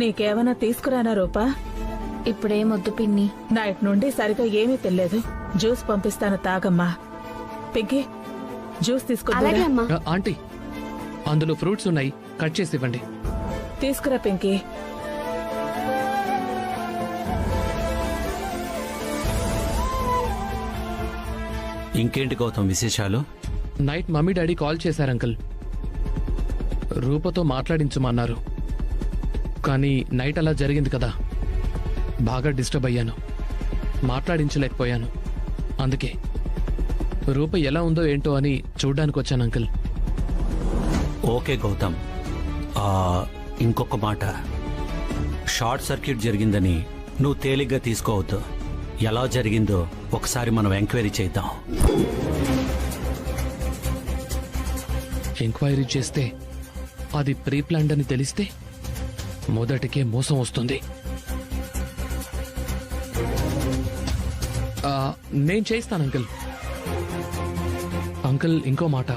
నీకేమన్నా తీసుకురానా రూపా? ఇప్పుడేమొద్దు పిన్ని. నైట్ నుండి సరిగా ఏమీ తెలియదు. జ్యూస్ పంపిస్తాను, తాగమ్మా. పింకీ, జ్యూస్ అలాగే తీసుకురా. అమ్మా. ఆంటీ, అందులో ఫ్రూట్స్ ఉన్నాయి, కట్ చేసి ఇవ్వండి. తీసుకురా పింకీ. ఇంకేంటి గౌతమ్ విశేషాలు? నైట్ మమ్మీ డాడీ కాల్ చేశారు అంకుల్. రూపతో మాట్లాడించమన్నారు. కానీ నైట్ అలా జరిగింది కదా, బాగా డిస్టర్బ్ అయ్యాను, మాట్లాడించలేకపోయాను. అందుకే రూప ఎలా ఉందో ఏంటో అని చూడ్డానికి వచ్చాను అంకుల్. ఓకే గౌతమ్, ఇంకొక మాట, షార్ట్ సర్క్యూట్ జరిగిందని నువ్వు తేలిగ్గా తీసుకోవద్దు. ఎలా జరిగిందో ఒకసారి మనం ఎంక్వైరీ చేద్దాం. ఎంక్వైరీ చేస్తే అది ప్రీ ప్లాన్డ్ అని తెలిస్తే మొదటికే మోసం వస్తుంది. నేను చేస్తాను అంకుల్. అంకుల్, ఇంకో మాట,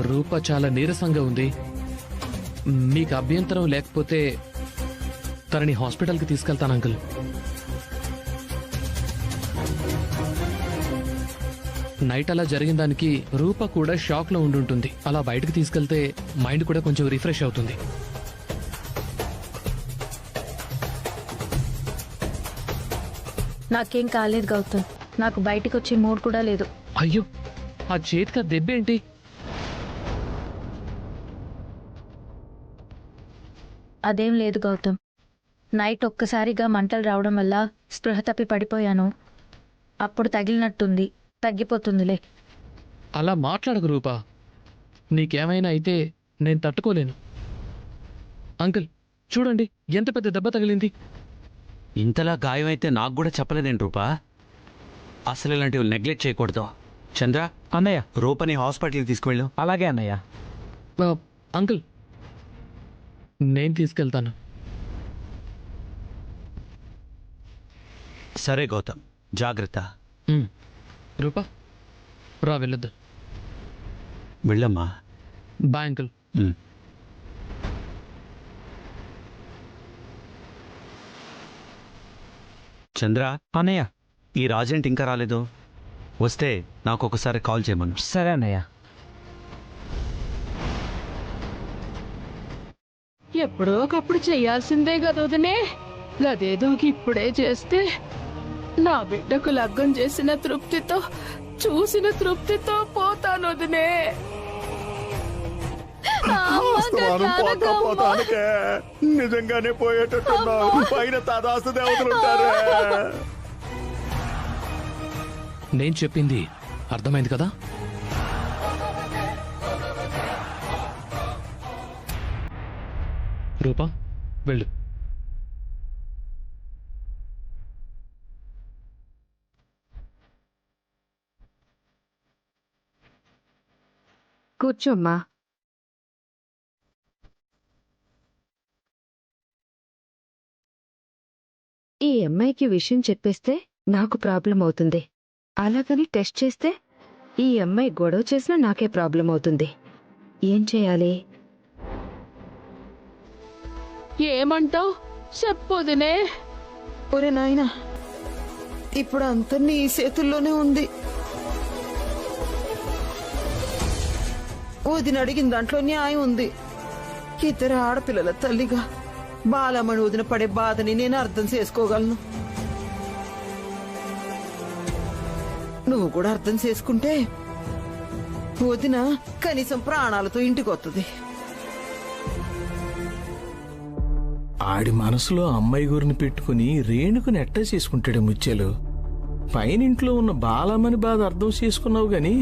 రూప చాలా నీరసంగా ఉంది. మీకు అభ్యంతరం లేకపోతే తనని హాస్పిటల్కి తీసుకెళ్తాను అంకుల్. నైట్ అలా జరిగిన దానికి రూప కూడా షాక్ లో ఉండుంటుంది. అలా బయటకు తీసుకెళ్తే మైండ్ కూడా కొంచెం రిఫ్రెష్ అవుతుంది. నాకేం కాలేదు గౌతమ్. నాకు బయటికి వచ్చే మూడ్ కూడా లేదు. అయ్యో, ఆ చేతికి దెబ్బేంటి? అదేం లేదు గౌతమ్. నైట్ ఒక్కసారిగా మంటలు రావడం వల్ల స్పృహ తప్పి పడిపోయాను. అప్పుడు తగిలినట్టుంది. తగ్గిపోతుందిలే. అలా మాట్లాడకు రూపా. నీకేమైనా అయితే నేను తట్టుకోలేను. అంకుల్, చూడండి ఎంత పెద్ద దెబ్బ తగిలింది. ఇంతలా గాయమైతే నాకు కూడా చెప్పలేదేంటి రూపా? అసలు ఇలాంటివి నెగ్లెక్ట్ చేయకూడదు. చంద్ర అన్నయ్య, రూపని హాస్పిటల్కి తీసుకువెళ్ళు. అలాగే అన్నయ్య. అంకుల్, నేను తీసుకెళ్తాను. సరే గౌతమ్, జాగ్రత్త. రూపా, రా వెళ్ళొద్దు. వెళ్ళమ్మా. Bye uncle. చంద్ర, అన్నయ్య. ఈ రాజెంట్ ఇంకా రాలేదు. వస్తే నాకు ఒకసారి కాల్ చేయమను. సరే అన్నయ్య. ఎప్పుడో ఒకప్పుడు చెయ్యాల్సిందే కదా వదినే. అదేదో ఇప్పుడే చేస్తే నా బిడ్డకు లగ్గం చేసిన తృప్తితో, చూసిన తృప్తితో పోతాను వదినే. నిజంగానే పోయేటట్టున్నావు. పైన తదాస్తు దేవతలుంటారే. నేను చెప్పింది అర్థమైంది కదా? రూపా, వెళ్ళు. కూర్చోమ్మా. ఈ అమ్మాయికి విషయం చెప్పేస్తే నాకు ప్రాబ్లం అవుతుంది. అలాగని టెస్ట్ చేస్తే ఈ అమ్మాయి గొడవ చేసినా నాకే ప్రాబ్లం అవుతుంది. ఏం చేయాలి? ఏమంటావు చెప్పొదినే. ఒరే నాయనా, ఇప్పుడు అంతా నీ చేతుల్లోనే ఉంది. వదిన అడిగిన దాంట్లో న్యాయం ఉంది. ఇద్దరు ఆడపిల్లల తల్లిగా బాలమ్మని వదిన పడే బాధని నేను అర్థం చేసుకోగలను. నువ్వు కూడా అర్థం చేసుకుంటే వదిన కనీసం ప్రాణాలతో ఇంటికి వస్తుంది. ఆడి మనసులో అమ్మాయి గురిని పెట్టుకుని రేణుకుని ఎట్టా చేసుకుంటాడు ముత్యాలు. పైనింట్లో ఉన్న బాలమ్మని బాధ అర్థం చేసుకున్నావు గాని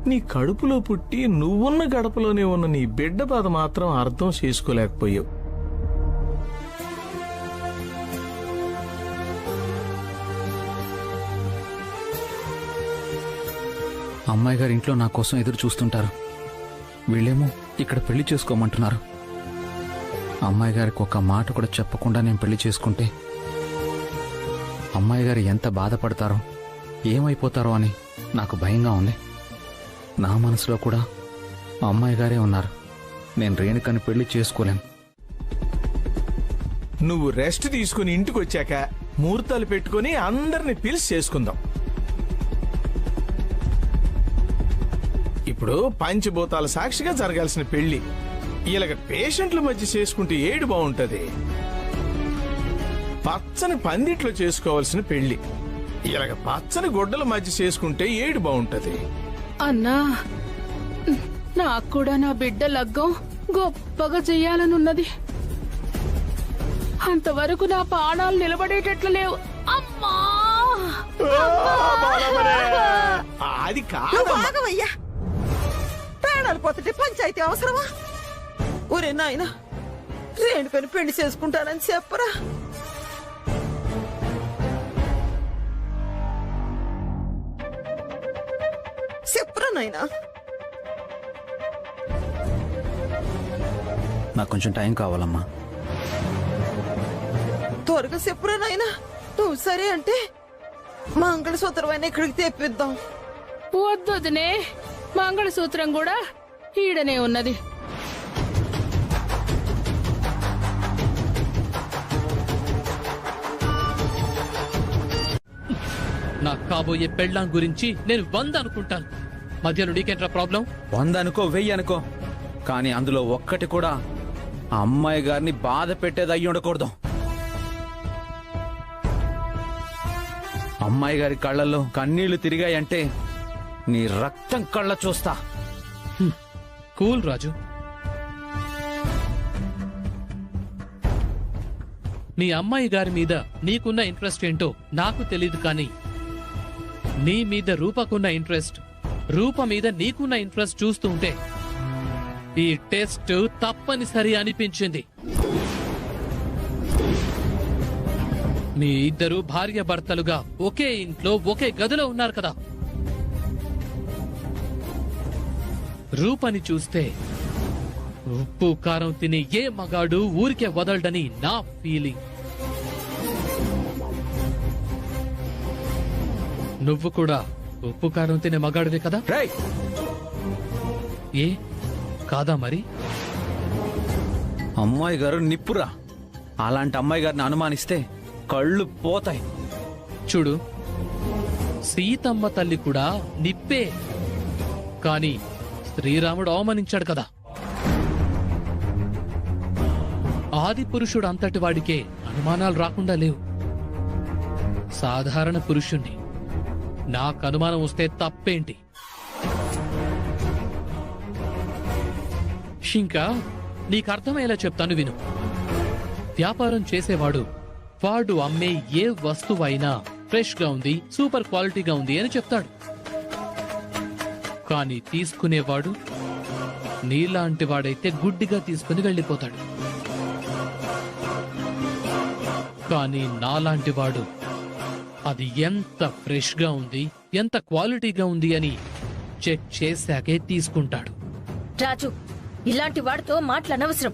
నీ కడుపులో పుట్టి నువ్వున్న గడపలోనే ఉన్న నీ బిడ్డ బాధ మాత్రం అర్థం చేసుకోలేకపోయావు. అమ్మాయి గారి ఇంట్లో నా కోసం ఎదురు చూస్తుంటారు. వీళ్ళేమో ఇక్కడ పెళ్లి చేసుకోమంటున్నారు. అమ్మాయి గారికి ఒక మాట కూడా చెప్పకుండా నేను పెళ్లి చేసుకుంటే అమ్మాయి గారు ఎంత బాధపడతారో, ఏమైపోతారో అని నాకు భయంగా ఉంది. నా మనసులో కూడా అమ్మాయి గారే ఉన్నారు. నేను రేణుకని పెళ్లి చేసుకోలేను. నువ్వు రెస్ట్ తీసుకుని ఇంటికి వచ్చాక ముహూర్తాలు పెట్టుకుని అందరిని పిలిచి చేసుకుందాం. ఇప్పుడు పంచభూతాల సాక్షిగా జరగాల్సిన పెళ్లి ఇలాగ పేషెంట్ల మధ్య చేసుకుంటే ఏడు బాగుంటది. పచ్చని పందిట్లో చేసుకోవాల్సిన పెళ్లి ఇలాగ పచ్చని గొడ్డల మధ్య చేసుకుంటే ఏడు బాగుంటది. అన్నా, నాకు కూడా నా బిడ్డ లగ్గం గొప్పగా చెయ్యాలనున్నది. అంతవరకు నా ప్రాణాలు నిలబడేటట్లు లేవు. అమ్మా, అది కాదు. ఆగవయ్యా, ప్రాణాలు పోతుంటే పంచాయతీ అవసరమా? ఒరే నాయనా, రేణుకని పెళ్లి చేసుకుంటానని చెప్పరా. చెప్పరా నాయనా. నాకు కొంచెం టైం కావాలమ్మా. త్వరగా చెప్పురా నాయనా. నువ్వు సరే అంటే మంగళసూత్రమైన ఇక్కడికి తెప్పిద్దాం. వద్దొదినే, మంగళసూత్రం కూడా ఈడనే ఉన్నది. నా కాబోయే పెళ్ళాం గురించి నేను 100 అనుకుంటాను. మధ్యలో నీకేంట్రా ప్రాబ్లం? 100 అనుకో, 1000 అనుకో, కానీ అందులో ఒక్కటి కూడా ఆ అమ్మాయి గారిని బాధ పెట్టేది అయ్యి ఉండకూడదు. అమ్మాయి గారి కళ్ళల్లో కన్నీళ్లు తిరిగాయంటే నీ రక్తం కళ్ళ చూస్తా. కూల్ రాజు. నీ అమ్మాయి గారి మీద నీకున్న ఇంట్రెస్ట్ ఏంటో నాకు తెలీదు, కానీ నీ మీద రూపకున్న ఇంట్రెస్ట్, రూప మీద నీకున్న ఇంట్రెస్ట్ చూస్తూ ఉంటే ఈ టెస్ట్ తప్పనిసరి అనిపించింది. మీ ఇద్దరు భార్య భర్తలుగా ఒకే ఇంట్లో ఒకే గదిలో ఉన్నారు కదా. రూపని చూస్తే ఉప్పు కారం తిని ఏ మగాడు ఊరికే వదలడని నా ఫీలింగ్. నువ్వు కూడా ఉప్పు కారం తినే మగాడివే కదా? ఏ కాదా మరి? అమ్మాయి గారు నిప్పురా. అలాంటి అమ్మాయి గారిని అనుమానిస్తే కళ్ళు పోతాయి. చూడు, సీతమ్మ తల్లి కూడా నిప్పే, కాని శ్రీరాముడు అవమానించాడు కదా. ఆది పురుషుడు అంతటి వాడికే అనుమానాలు రాకుండా లేవు. సాధారణ పురుషుణ్ణి నాకు అనుమానం వస్తే తప్పేంటి? ఇంకా నీకు అర్థమయ్యేలా చెప్తాను విను. వ్యాపారం చేసేవాడు వాడు అమ్మే ఏ వస్తువైనా ఫ్రెష్ గా ఉంది, సూపర్ క్వాలిటీగా ఉంది అని చెప్తాడు. కానీ తీసుకునేవాడు నీలాంటి వాడైతే గుడ్డిగా తీసుకుని వెళ్ళిపోతాడు. కానీ నాలాంటి వాడు అది ఎంత ఫ్రెష్ గా ఉంది, ఎంత క్వాలిటీగా ఉంది అని చెక్ చేశాకే తీసుకుంటాడు. రాజు, ఇలాంటి వాడితో మాటలనవసరం.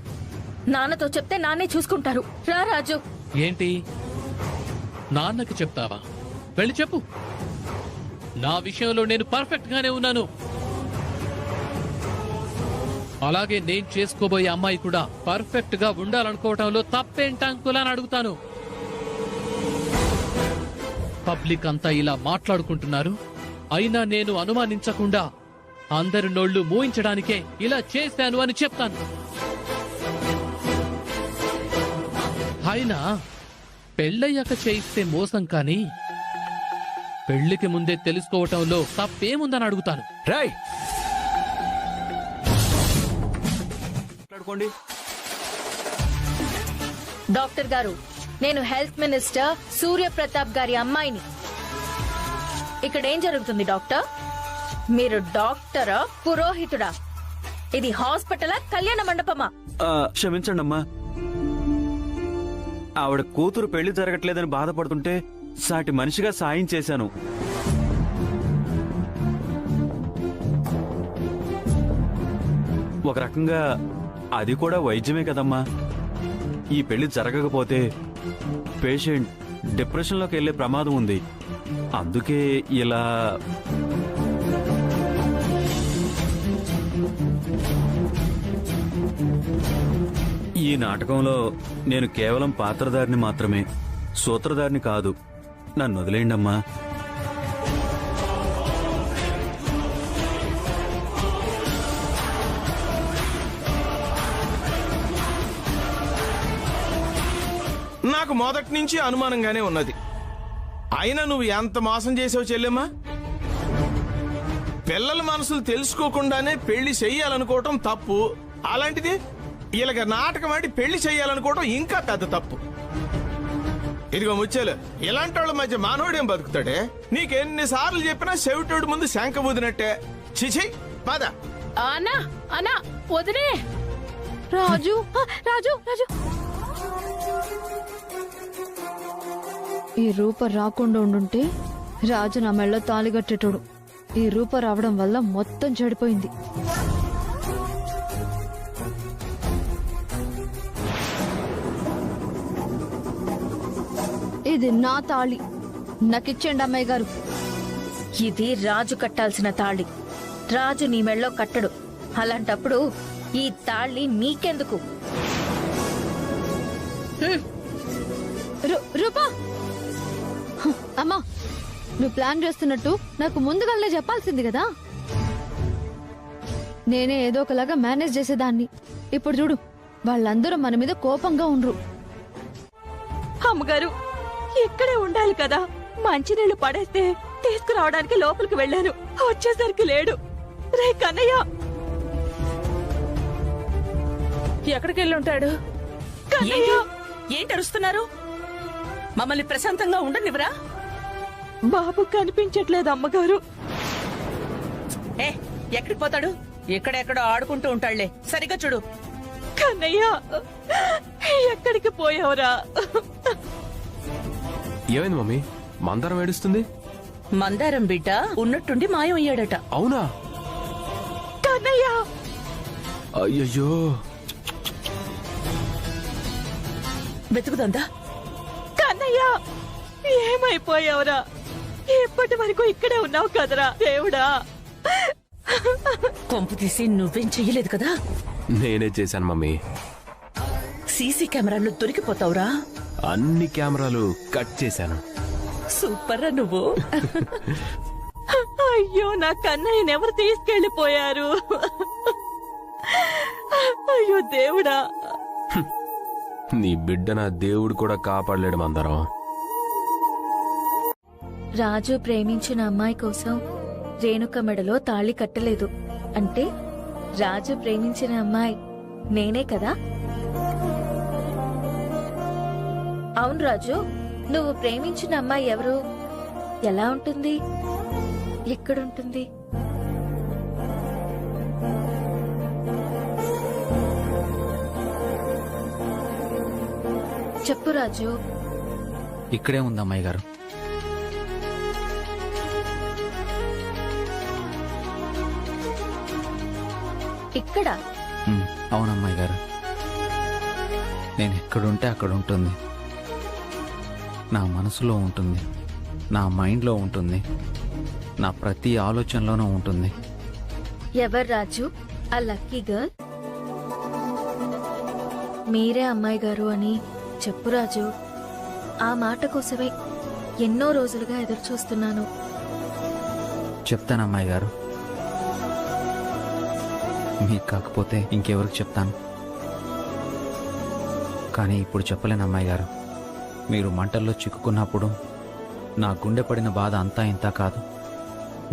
నాన్నతో చెప్తే నాన్నే చూసుకుంటారు. రా రాజు. ఏంటి, నాన్నకి చెప్తావా? వెళ్ళి చెప్పు. నా విషయంలో నేను పర్ఫెక్ట్ గానే ఉన్నాను. అలాగే నేను చేసుకోబోయే అమ్మాయి కూడా పర్ఫెక్ట్ గా ఉండాలనుకోవటంలో తప్పేంటంకులని అడుగుతాను. పబ్లిక్ అంతా ఇలా మాట్లాడుకుంటున్నారు, అయినా నేను అనుమానించకుండా అందరి నోళ్లు మూయించడానికే ఇలా చేశాను అని చెప్తాను. అయినా పెళ్ళయ్యాక చేయిస్తే మోసం, కానీ పెళ్లికి ముందే తెలుసుకోవటంలో తప్పేముందని అడుగుతాను. రాయ్, డాక్టర్ గారు, నేను హెల్త్ మినిస్టర్ సూర్యప్రతాప్ గారి అమ్మాయిని. ఇక్కడ ఏం జరుగుతుంది డాక్టర్? మీరు డాక్టరా, పురోహితుడా? ఇది హాస్పిటలా, కళ్యాణ మండపమా? క్షమించండి అమ్మా, ఆవిడ కూతురు పెళ్లి జరగట్లేదని బాధపడుతుంటే సాటి మనిషిగా సాయం చేశాను. ఒక రకంగా అది కూడా వైద్యమే కదమ్మా. ఈ పెళ్లి జరగకపోతే పేషెంట్ డిప్రెషన్లోకి వెళ్లే ప్రమాదం ఉంది. అందుకే ఇలా. ఈ నాటకంలో నేను కేవలం పాత్రధారిని మాత్రమే, సూత్రధారిని కాదు. నన్ను వదిలేయండమ్మా. నాకు మొదటి నుంచి అనుమానంగానే ఉన్నది. అయినా నువ్వు ఎంత మోసం చేసావు చెల్లెమ్మా. పిల్లల మనసులు తెలుసుకోకుండానే పెళ్లి చెయ్యాలనుకోవటం తప్పు. అలాంటిది ఇలాగ నాటకం ఆడి పెళ్లి చెయ్యాలనుకోవటం ఇంకా పెద్ద తప్పు. ఇదిగో ముచ్చేలు, ఇలాంటి వాళ్ళ మధ్య మానవుడేం బతుకుతాడే? నీకెన్నిసార్లు చెప్పినా చెవిటోడు ముందు శంఖ ఊదినట్టే. చిచి పద. అన్నా అన్నా వదినే. రాజు రాజు రాజు ఈ రూప రాకుండా ఉండుంటే రాజు నా మెళ్ళో తాళిగట్టేటోడు. ఈ రూప రావడం వల్ల మొత్తం చెడిపోయింది. ఇది నా తాళి, నాకిచ్చేయండి అమ్మాయి గారు. ఇది రాజు కట్టాల్సిన తాళి. రాజు నీ మెళ్ళో కట్టడు. అలాంటప్పుడు ఈ తాళి నీకెందుకు? రూపా, అమ్మా నువ్వు ప్లాన్ చేస్తున్నట్టు నాకు ముందుగానే చెప్పాల్సింది కదా. నేనే ఏదో ఒకలాగా మేనేజ్ చేసేదాన్ని. ఇప్పుడు చూడు, వాళ్ళందరూ మన మీద కోపంగా ఉండ్రు. అమ్మగారు ఇక్కడే ఉండాలి కదా. మంచినీళ్లు పడేస్తే తీసుకురావడానికి లోపలికి వెళ్ళాను. వచ్చేసరికి లేడు. రే కన్నయ్య, ఎక్కడికి వెళ్ళి ఉంటాడు? ఏంటి అరుస్తున్నారు? మమ్మల్ని ప్రశాంతంగా ఉండనివ్వరా? బాబు కనిపించట్లేదు అమ్మగారు. ఎక్కడికి పోతాడు? ఎక్కడెక్కడో ఆడుకుంటూ ఉంటాడులే. సరిగ్గా చూడు. కన్నయ్య, ఎక్కడికి పోయావురా? ఏమైంది మమ్మీ? మందారం ఏడుస్తుంది. మందారం బిడ్డ ఉన్నట్టుండి మాయం అయ్యాడట. అవునా? కన్నయ్య, అయ్యయ్యో, వెతుకుదందా? కన్నయ్య, ఏమైపోయావురా? ఇప్పటి వరకు ఇక్కడే ఉన్నావు కదరా దేవుడా. కొంపు తీసి నువ్వేం చెయ్యలేదు కదా? నేనే చేశాను మమ్మీ. సీసీ కెమెరాలు దొరికిపోతావురా? అన్ని కెమెరాలు కట్ చేశాను. సూపర్ రా నువ్వు. అయ్యో, నా కన్నయ్యని ఎవరు తీసుకెళ్లిపోయారు? అయ్యో దేవుడా. నీ బిడ్డ నా దేవుడు కూడా కాపాడలేడు మందారం. రాజు ప్రేమించిన అమ్మాయి కోసం రేణుక మెడలో తాళి కట్టలేదు అంటే రాజు ప్రేమించిన అమ్మాయి నేనే కదా. అవును రాజు, నువ్వు ప్రేమించిన అమ్మాయి ఎవరు? ఎలా ఉంటుంది? ఎక్కడుంటుంది? చెప్పు రాజు. ఇక్కడే ఉంది అమ్మాయి గారు. ఇక్కడ? అవునమ్మాయి గారు, నేను ఎక్కడుంటే అక్కడ ఉంటుంది. నా మనసులో ఉంటుంది, నా మైండ్లో ఉంటుంది, నా ప్రతి ఆలోచనలోనూ ఉంటుంది. ఎవరు రాజు ఆ లక్కీ గర్ల్? మీరే అమ్మాయి గారు అని చెప్పు రాజు. ఆ మాట కోసమే ఎన్నో రోజులుగా ఎదురు చూస్తున్నాను. చెప్తాను అమ్మాయి గారు. మీకు కాకపోతే ఇంకెవరికి చెప్తాను? కానీ ఇప్పుడు చెప్పలేను అమ్మాయి గారు. మీరు మంటల్లో చిక్కుకున్నప్పుడు నా గుండె పడిన బాధ అంతా ఇంత కాదు.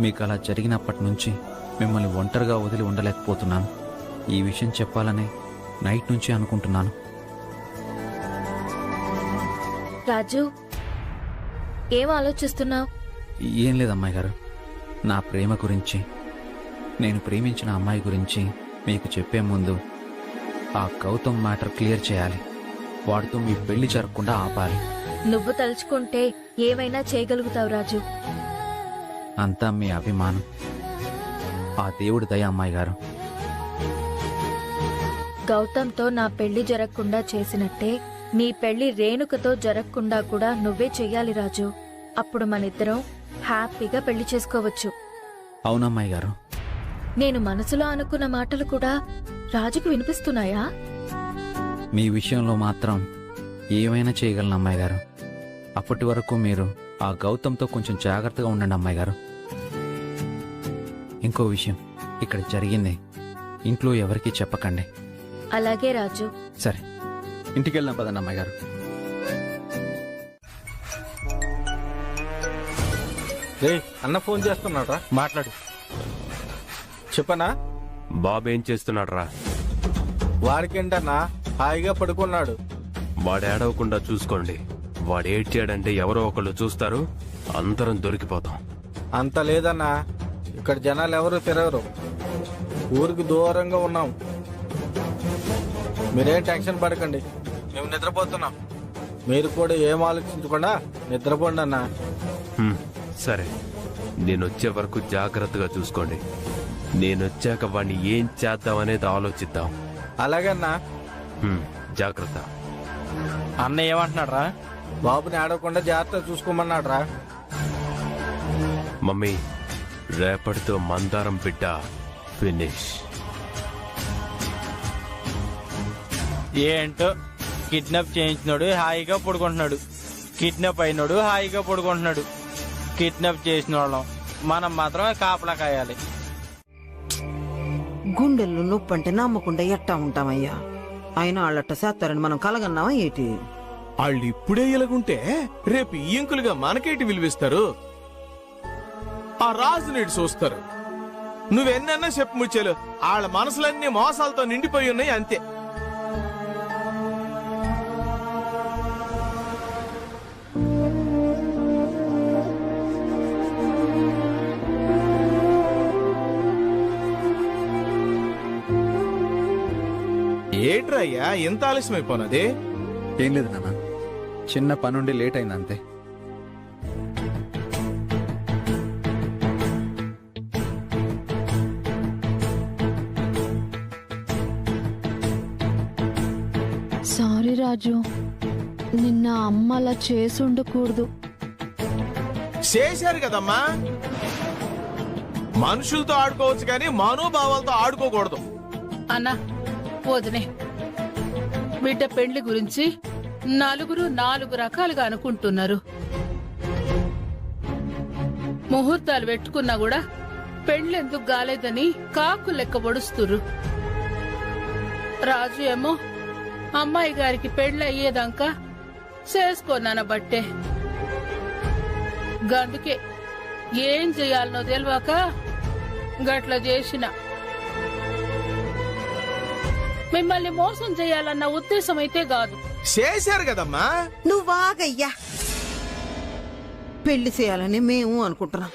మీకు అలా జరిగినప్పటి నుంచి మిమ్మల్ని ఒంటరిగా వదిలి ఉండలేకపోతున్నాను. ఈ విషయం చెప్పాలనే నైట్ నుంచి అనుకుంటున్నాను. రాజు, ఏం ఆలోచిస్తున్నావు? ఏం లేదమ్మాయి గారు, నా ప్రేమ గురించి, నేను ప్రేమించిన అమ్మాయి గురించి మీకు చెప్పే ముందు ఆ గౌతమ్ మ్యాటర్ క్లియర్ చేయాలి. వాడితో మీ పెళ్లి జరగకుండా ఆపాలి. నువ్వు తలుచుకుంటే ఏమైనా చేయగలుగుతావు రాజు. అంతా మీ అభిమానం, ఆ దేవుడి దయ అమ్మాయి గారు. గౌతమ్తో నా పెళ్లి జరగకుండా చేసినట్టే నీ పెళ్లి రేణుకతో జరగకుండా కూడా నువ్వే చెయ్యాలి రాజు. అప్పుడు మనిద్దరం హ్యాపీగా పెళ్లి చేసుకోవచ్చు. అవునమ్మాయి గారు. నేను మనసులో అనుకున్న మాటలు కూడా రాజుకు వినిపిస్తున్నాయా? మీ విషయంలో మాత్రం ఏమైనా చేయగలను అమ్మాయి గారు. అప్పటి వరకు మీరు ఆ గౌతమ్తో కొంచెం జాగ్రత్తగా ఉండండి అమ్మాయి గారు. ఇంకో విషయం, ఇక్కడ జరిగింది ఇంట్లో ఎవరికీ చెప్పకండి. అలాగే రాజు. సరే, ఇంటికి వెళ్దాం పదండి అమ్మాయి గారు. అన్న ఫోన్ చేస్తున్నాడ్రా, మాట్లాడు. చెప్పనా? బాబు ఏం చేస్తున్నాడు రా? వాడికేంటన్నా, హాయిగా పడుకున్నాడు. వాడు ఏడవకుండా చూసుకోండి. వాడు ఏడ్చాడంటే ఎవరో ఒకళ్ళు చూస్తారు, అందరం దొరికిపోతాం. అంత లేదన్నా, ఇక్కడ జనాలు ఎవరు తిరగరు. ఊరికి దూరంగా ఉన్నాం. మీరేం టెన్షన్ పడకండి, మేము నిద్రపోతున్నాం. మీరు కూడా ఏం ఆలోచించకుండా నిద్రపోండి అన్నా. సరే, నేనొచ్చే వరకు జాగ్రత్తగా చూసుకోండి. నేనొచ్చాక వాడిని ఏం చేద్దామనేది ఆలోచిద్దాం. అలాగన్నా. జాగ్రత్త. అన్న ఏమంటున్నాడు రా? బాబుని ఆడకుండా జాగ్రత్త చూసుకోమన్నాడు రా. మమ్మీ, రేపటితో మందారం బిడ్డ ఫినిష్. ఏంటో, కిడ్నాప్ చేయించినోడు హాయిగా పడుకుంటున్నాడు, కిడ్నాప్ అయినోడు హాయిగా పడుకుంటున్నాడు. కిడ్నాప్ చేసిన వాళ్ళం మనం మాత్రమే కాపలా కాయాలి. గుండెల్లో నొప్పి అంటే నమ్మకుండా ఎట్టా ఉంటామయ్యా? అయినా వాళ్ళట్ట చేస్తారని మనం కలగన్నావా ఏటి? వాళ్ళు ఇప్పుడే ఇలాగుంటే రేపు ఈయంకులుగా మనకేటి విలువిస్తారు? ఆ రాజు నేడు చూస్తారు. నువ్వెన్నన్నా చెప్పు ముచ్చాలు, వాళ్ళ మనసులన్నీ మోసాలతో నిండిపోయి ఉన్నాయి అంతే. ఏట్రయ్యా ఎంత ఆలస్యమైపోనది? ఏం లేదు నాన్న, చిన్న పనుండి లేట్ అయింది అంతే. సారీ రాజు, నిన్న అమ్మ అలా చేసి ఉండకూడదు. చేశారు కదమ్మా. మనుషులతో ఆడుకోవచ్చు కానీ మనోభావాలతో ఆడుకోకూడదు. అన్నా, వదినే, బిడ్డ పెండ్లి గురించి నలుగురు 4 రకాలుగా అనుకుంటున్నారు. ముహూర్తాలు పెట్టుకున్నా కూడా పెండ్లెందుకు గాలేదని కాకు లెక్క పొడుస్తురు. రాజు ఏమో అమ్మాయి గారికి పెండ్లి అయ్యేదాకా చేసుకోనాన బట్టే. గందుకే ఏం చెయ్యాలనో తెలియక గట్ల చేసిన. మిమ్మల్ని మోసం చేయాలన్న ఉద్దేశం అయితే కాదు. చేశారు కదమ్మా. నువ్వాగయ్యా, పెళ్లి చేయాలని మేము అనుకుంటున్నాం,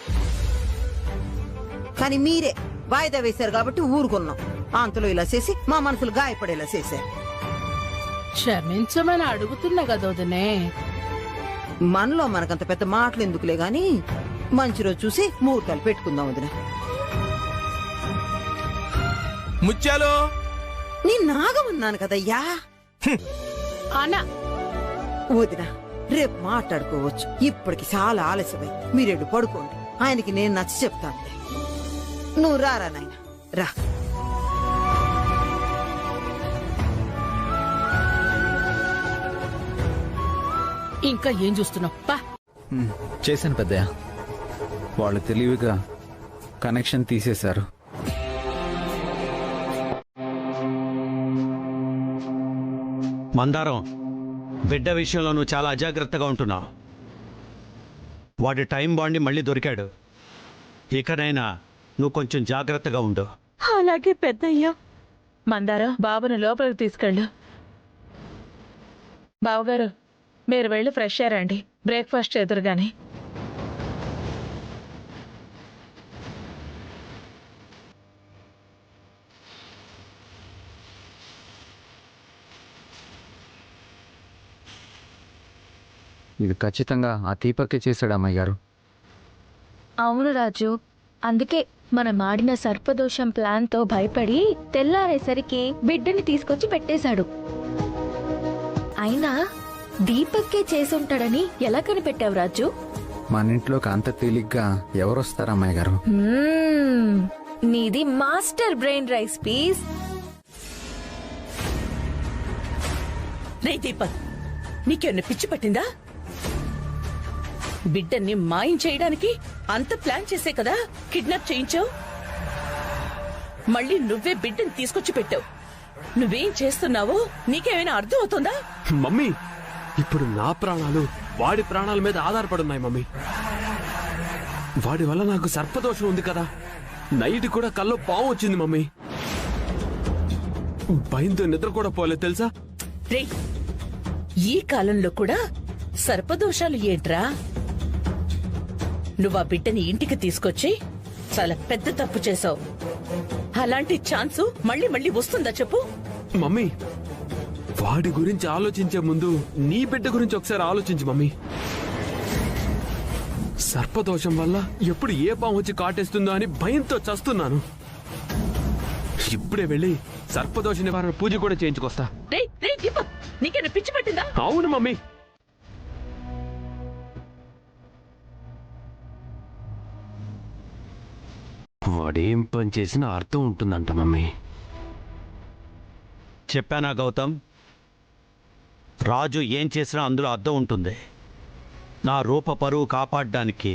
కానీ మీరే వాయిదా వేశారు కాబట్టి ఊరుకున్నాం. అంతలో ఇలా చేసి మా మనసులు గాయపడేలా చేశారు. క్షమించమని అడుగుతున్నా కదా వదినే. మనలో మనకంత పెద్ద మాటలు ఎందుకులే గాని మంచి రోజు చూసి ముహూర్తాలు పెట్టుకుందాం వదిన. ముత్యాలు, నీ నాగమన్నాను కదయ్యా. అనా వదిన, రేపు మాట్లాడుకోవచ్చు. ఇప్పటికి చాలా ఆలస్యమై మీరేడు పడుకోండి. ఆయనకి నేను నచ్చి చెప్తాను. నువ్వు రారా నాయన, రా. ఇంకా ఏం చూస్తున్నావు? చేశాను పెద్దయ్య. వాళ్ళు తెలివిగా కనెక్షన్ తీసేశారు. మందారం, బిడ్డ విషయంలో నువ్వు చాలా అజాగ్రత్తగా ఉంటున్నావు. వాడి టైం బాండి మళ్ళీ దొరికాడు. ఇకనైనా నువ్వు కొంచెం జాగ్రత్తగా ఉండు. అలాగే పెద్దయ్యా. మందారం, బాబుని లోపలికి తీసుకెళ్ళు. బావగారు, మీరు వెళ్ళి ఫ్రెష్ అయ్యారండి, బ్రేక్ఫాస్ట్ ఎదురుగాని. ఇది ఖచ్చితంగా ఆ దీపక్కే చేశాడు అమ్మాయి గారు. అవును రాజు, అందుకే మనం ఆడిన సర్పదోషం ప్లాన్తో భయపడి తెల్లారేసరికి బిడ్డని తీసుకొచ్చి పెట్టేశాడు. అయినా దీపక్కే చేసుంటాడని ఎలా కనిపెట్టావు రాజు? మన ఇంట్లోకి అంత తేలిగ్గా ఎవరొస్తారు అమ్మాయి గారు? నీది మాస్టర్ బ్రెయిన్ రైస్ పీస్. రే దీపక్, నీకేమన్నా పిచ్చి పట్టిందా? బిడ్డని మాయం చేయడానికి అంత ప్లాన్ చేసే కదా కిడ్నాప్ చేయించావు. మళ్ళీ నువ్వే బిడ్డని తీసుకొచ్చి పెట్టావు. నువ్వేం చేస్తున్నావో నీకేమైనా అర్థం అవుతుందా? మమ్మీ, ఇప్పుడు నా ప్రాణాలు వాడి ప్రాణాల మీద ఆధారపడున్నాయి మమ్మీ. వాడి వల్ల నాకు సర్పదోషం ఉంది కదా. నైట్ కూడా కల్లో పాము వచ్చింది మమ్మీ. భయంతో నిద్ర కూడా పోలేదు తెలుసా. రే, ఈ కాలంలో కూడా సర్పదోషాలు ఏంట్రా? నువ్వు ఆ బిడ్డని ఇంటికి తీసుకొచ్చి చాలా పెద్ద తప్పు చేశావు. అలాంటి ఛాన్సు మళ్ళీ మళ్ళీ వస్తుందా చెప్పు? మమ్మీ, వాడి గురించి ఆలోచించే ముందు నీ బిడ్డ గురించి ఒకసారి ఆలోచించు మమ్మీ. సర్పదోషం వల్ల ఎప్పుడు ఏ పాము వచ్చి కాటేస్తుందో అని భయంతో చస్తున్నాను. ఇప్పుడే వెళ్ళి సర్పదోష నివారణ పూజ కూడా చేయించుకొస్తా. నీకేనా పిచ్చి పట్టిందా? అవును మమ్మీ. వాడేం పని చేసినా అర్థం ఉంటుందంట మమ్మీ. చెప్పానా గౌతమ్, రాజు ఏం చేసినా అందులో అర్థం ఉంటుంది. నా రూప పరువు కాపాడడానికి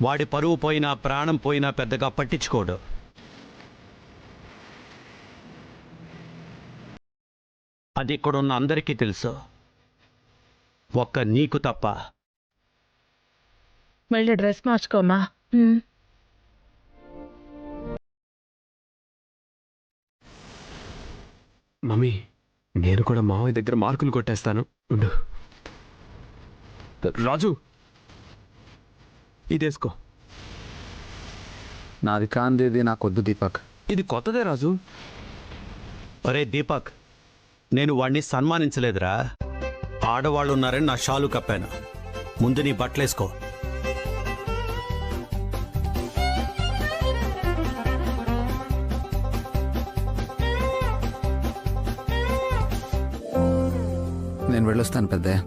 వాడి పరువు పోయినా ప్రాణం పోయినా పెద్దగా పట్టించుకోడు. అది ఇక్కడున్న అందరికీ తెలుసు, ఒక్క నీకు తప్ప. మళ్ళీ డ్రెస్ మార్చుకోమా. మమ్మీ, నేను కూడా మావయ్య దగ్గర మార్కులు కొట్టేస్తాను. ఉండు. రాజు, ఇదేసుకో. నాది కాందేది నాకొద్దు దీపక్. ఇది కొత్తదే రాజు. ఒరే దీపక్, నేను వాడిని సన్మానించలేదురా. ఆడవాళ్ళు ఉన్నారని నా షాలు కప్పాను. ముందు నీ బట్టలేసుకో. నేను వెళ్ళొస్తాను పెద్దయ్య.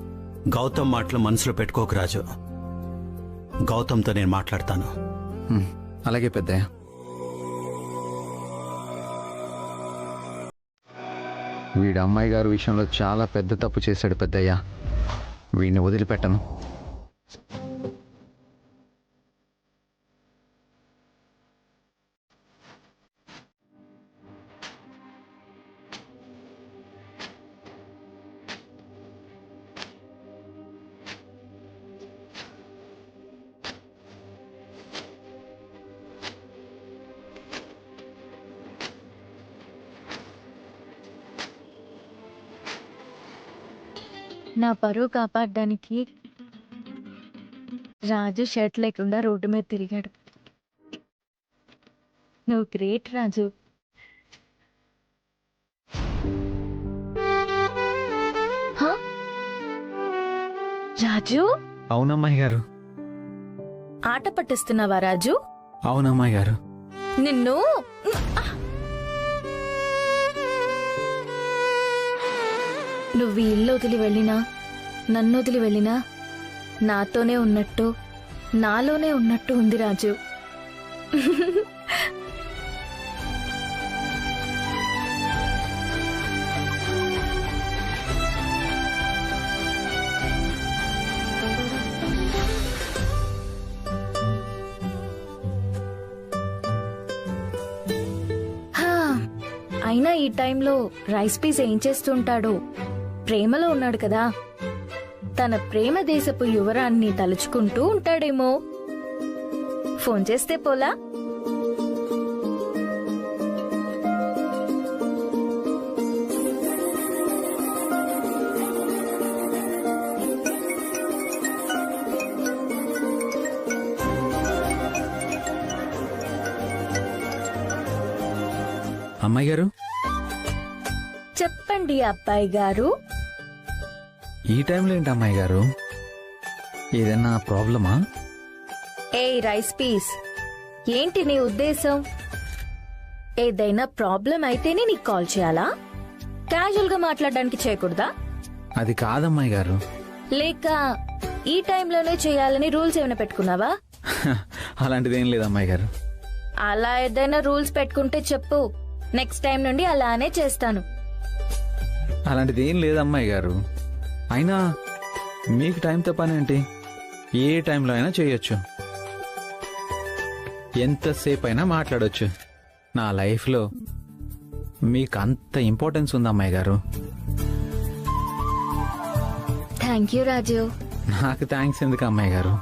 గౌతమ్ మాటలు మనసులో పెట్టుకోకు రాజు. గౌతమ్తో నేను మాట్లాడతాను. అలాగే పెద్దయ్య. వీడి అమ్మాయి గారి విషయంలో చాలా పెద్ద తప్పు చేశాడు పెద్దయ్య. వీడిని వదిలిపెట్టను. నా పరువు కాపాడడానికి రాజు షర్ట్ లేకుండా రోడ్డు మీద తిరిగాడు. నువ్వు గ్రేట్ రాజు. రాజు, అవునమ్మాయి గారు. ఆట పట్టిస్తున్నావా రాజు? అవునమ్మాయి గారు. నిన్ను నువ్వు ఈ ఇల్లు వదిలి వెళ్ళినా, నన్ను వదిలి వెళ్ళినా నాతోనే ఉన్నట్టు, నాలోనే ఉన్నట్టు ఉంది రాజు. అయినా ఈ టైంలో రైస్ పీస్ ఏం చేస్తుంటాడో? ప్రేమలో ఉన్నాడు కదా. తన ప్రేమ దేశపు యువరాన్ని తలుచుకుంటూ ఉంటాడేమో. ఫోన్ చేస్తే పోలా? అమ్మాయి గారు, చెప్పండి అబ్బాయి గారు. ఈ టైంలో ఏంటి అమ్మాయి గారు? ఏదైనా ప్రాబ్లమా? ఏ రైస్ పీస్, ఏంటి నీ ఉద్దేశం? ఏదైనా ప్రాబ్లం అయితేనే నీకు కాల్ చేయాలా? క్యాజువల్ గా మాట్లాడడానికి చేయకూడదా? అది కాదమ్మాయి గారు. లేక ఈ టైంలోనే చేయాలని రూల్స్ ఏమైనా పెట్టుకున్నావా? అలాంటిదేం లేదు అమ్మాయి గారు. అలా ఏదైనా రూల్స్ పెట్టుకుంటే చెప్పు. నెక్స్ట్ టైం నుండి అలానే చేస్తాను. అలాంటిది ఏం లేదు అమ్మాయి గారు. అయినా మీకు టైంతో పని ఏంటి? ఏ టైంలో అయినా చేయొచ్చు, ఎంతసేపు అయినా మాట్లాడొచ్చు. నా లైఫ్లో మీకు అంత ఇంపార్టెన్స్ ఉంది అమ్మాయి గారు. థ్యాంక్ యూ రాజు. నాకు థ్యాంక్స్ ఎందుకు అమ్మాయి గారు?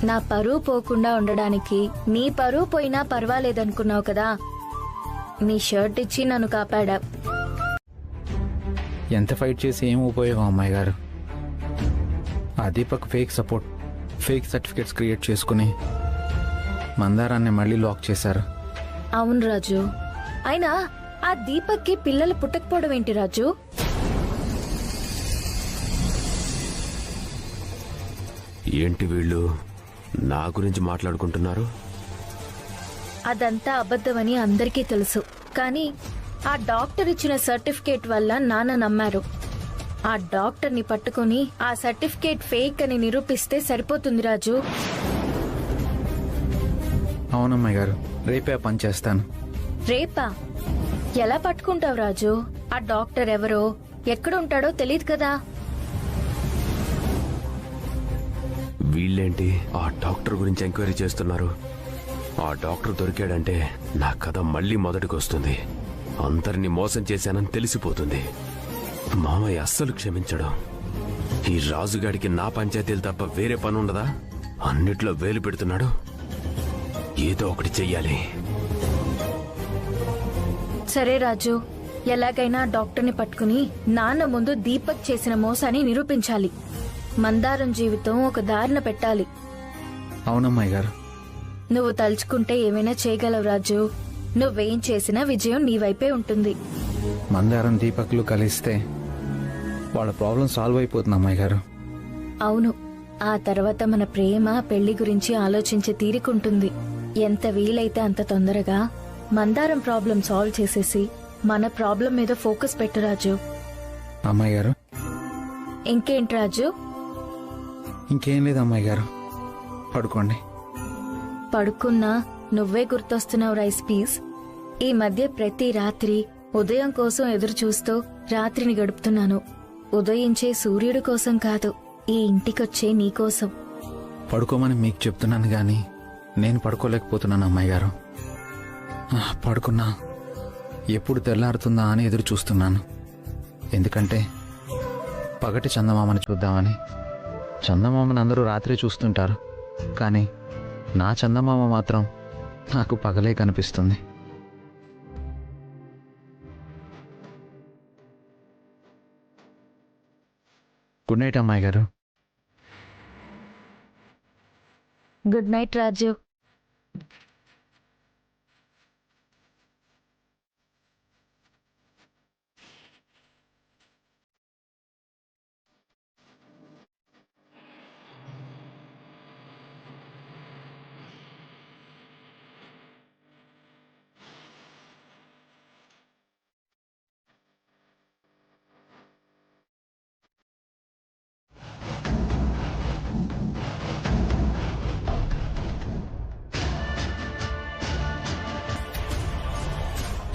నా పరువు పోకుండా ఉండడానికి నీ పరువు పోయినా పర్వాలేదనుకున్నావు కదా, నీ షర్ట్ ఇచ్చి నన్ను కాపాడా. ఎంత ఫైట్ చేసి ఏం ఉపయోగం అమ్మాయి గారు? ఆ Deepak fake support, fake certificates create చేసుకుని మందారాన్ని మళ్ళీ లాక్ చేశారు. అవును రాజు. అయినా ఆ దీపక్కి పిల్లలు పుట్టకపోవడం ఏంటి రాజు? ఏంటి వీళ్ళు నా గురించి మాట్లాడుకుంటున్నారు? అదంతా అబద్ధమని అందరికీ తెలుసు, కానీ ఆ డాక్టర్ ఇచ్చిన సర్టిఫికేట్ వల్ల నాన్న నమ్మారు. ఆ డాక్టర్ని పట్టుకుని ఆ సర్టిఫికేట్ ఫేక్ అని నిరూపిస్తే సరిపోతుంది రాజు. అవునమ్మాయి గారు, రేపే పని చేస్తాను. రేపా? ఎలా పట్టుకుంటావు రాజు? ఆ డాక్టర్ ఎవరో ఎక్కడుంటాడో తెలియదు కదా. వీళ్ళేంటి ఆ డాక్టర్ గురించి ఎంక్వైరీ చేస్తున్నారు? ఆ డాక్టర్ దొరికాడంటే నా కథ మళ్ళీ మొదటికి వస్తుంది. అందరినీ మోసం చేశానని తెలిసిపోతుంది. మామయ్య అస్సలు క్షమించడు. ఈ రాజుగాడికి నా పంచాయతీలు తప్ప వేరే పని ఉండదా? అన్నిట్లో వేలు పెడుతున్నాడు. ఏదో ఒకటి చెయ్యాలి. సరే రాజు, ఎలాగైనా డాక్టర్ని పట్టుకుని నాన్న ముందు దీపక్ చేసిన మోసాన్ని నిరూపించాలి. మందారం జీవితం ఒక దారిన పెట్టాలి. అవునమ్మాయి గారు. నువ్వు తలుచుకుంటే ఏమైనా చేయగలవు రాజు. నువ్వేం చేసినా విజయం నీ వైపే ఉంటుంది. మందారం దీపక్లు కలిస్తే వాళ్ళ ప్రాబ్లం సాల్వ్ అయిపోతుంది అమ్మాయి గారు. అవును, ఆ తర్వాత మన ప్రేమ పెళ్లి గురించి ఆలోచించే తీరికుంటుంది. ఎంత వీలైతే అంత తొందరగా మందారం ప్రాబ్లం సాల్వ్ చేసేసి మన ప్రాబ్లం మీద ఫోకస్ పెట్టు రాజు. అమ్మాయి గారు. ఇంకేంటి రాజు? ఇంకేం లేదు అమ్మాయి గారు, పడుకోండి. పడుకున్నా నువ్వే గుర్తొస్తున్నావు రైస్ పీస్. ఈ మధ్య ప్రతి రాత్రి ఉదయం కోసం ఎదురు చూస్తూ రాత్రిని గడుపుతున్నాను. ఉదయించే సూర్యుడి కోసం కాదు, ఈ ఇంటికొచ్చే నీకోసం. పడుకోమని మీకు చెప్తున్నాను గాని నేను పడుకోలేకపోతున్నాను అమ్మాయి గారు. పడుకున్నా ఎప్పుడు తెల్లారుతుందా అని ఎదురు చూస్తున్నాను. ఎందుకంటే పగటి చందమామని చూద్దామని. చందమామని అందరూ రాత్రి చూస్తుంటారు, కానీ నా చందమామ మాత్రం నాకు పగలే కనిపిస్తుంది. గుడ్ నైట్ అమ్మాయి గారు. గుడ్ నైట్ రాజు.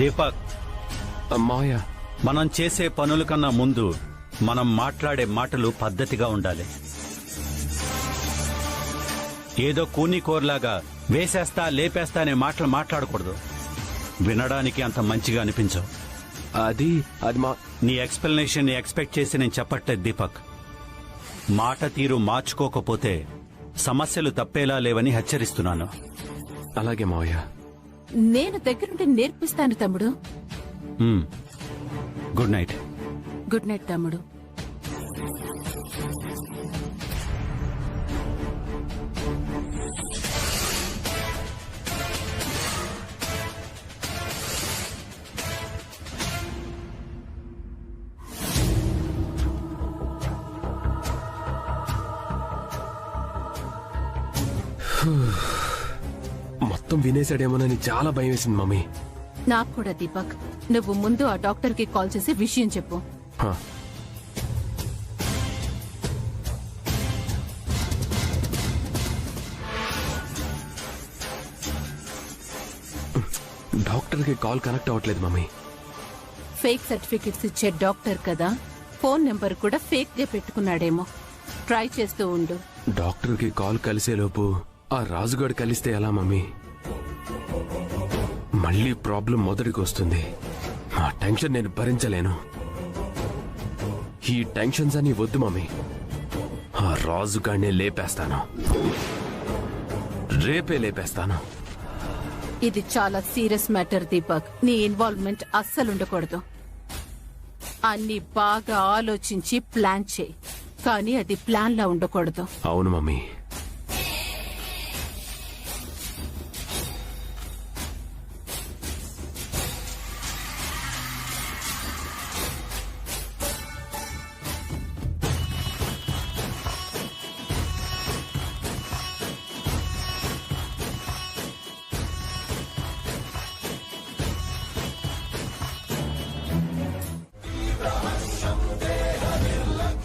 దీపక్, మావయ్య, మనం చేసే పనుల కన్నా ముందు మనం మాట్లాడే మాటలు పద్ధతిగా ఉండాలి. ఏదో కూనికోర్లాగా వేసేస్తా లేపేస్తా అనే మాటలు మాట్లాడకూడదు. వినడానికి అంత మంచిగా అనిపించవు. అది మా నీ ఎక్స్ప్లెనేషన్ ని ఎక్స్పెక్ట్ చేసి నేను చెప్పట్లేదు దీపక్. మాట తీరు మార్చుకోకపోతే సమస్యలు తప్పేలా లేవని హెచ్చరిస్తున్నాను. అలాగే మావయ్య. నేను దగ్గరుండి నేర్పిస్తాను తమ్ముడు. Good night. గుడ్ నైట్ తమ్ముడు. మొత్తం వినేశాడేమోనని చాలా భయం వేసింది మమ్మీ. నాకు కూడా దీపక్, నువ్వు ముందు ఆ డాక్టర్ కి కాల్ చేసి విషయం చెప్పు. డాక్టర్ కి కాల్ కనెక్ట్ అవ్వట్లేదు మమ్మీ. ఫేక్ సర్టిఫికెట్స్ ఇచ్చే డాక్టర్ కదా, ఫోన్ నెంబర్ కూడా ఫేక్ గా పెట్టుకున్నాడేమో. ట్రై చేస్తూ ఉండు. డాక్టర్కి కాల్ కలిసేలోపు ఆ రాజుగాడు కలిస్తే ఎలా మమ్మీ? మళ్ళీ ప్రాబ్లం మొదటికి వస్తుంది. ఆ టెన్షన్ నేను భరించలేను. ఈ టెన్షన్స్ అని వద్దు మమ్మీ. ఆ రాజుగాడినే లేపేస్తాను, రేపే లేపేస్తాను. ఇది చాలా సీరియస్ మ్యాటర్ దీపక్. నీ ఇన్వాల్వ్మెంట్ అస్సలుండకూడదు. అన్ని బాగా ఆలోచించి ప్లాన్ చేయి, కానీ అది ప్లాన్ లా ఉండకూడదు. అవును మమ్మీ.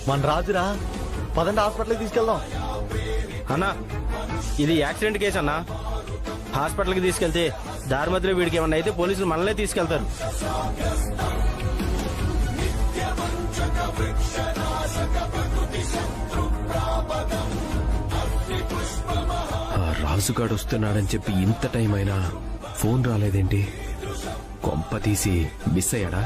మన రాజురా, పదండి హాస్పిటల్కి తీసుకెళ్దాం. అన్నా, ఇది యాక్సిడెంట్ కేసు అన్నా. హాస్పిటల్కి తీసుకెళ్తే దారి మధ్యలో వీడికి ఏమన్నా అయితే పోలీసులు మనల్నే తీసుకెళ్తారు. ఆ రాజుగాడు వస్తున్నాడని చెప్పి ఇంత టైం అయినా ఫోన్ రాలేదేంటి? కొంప తీసి మిస్ అయ్యాడా?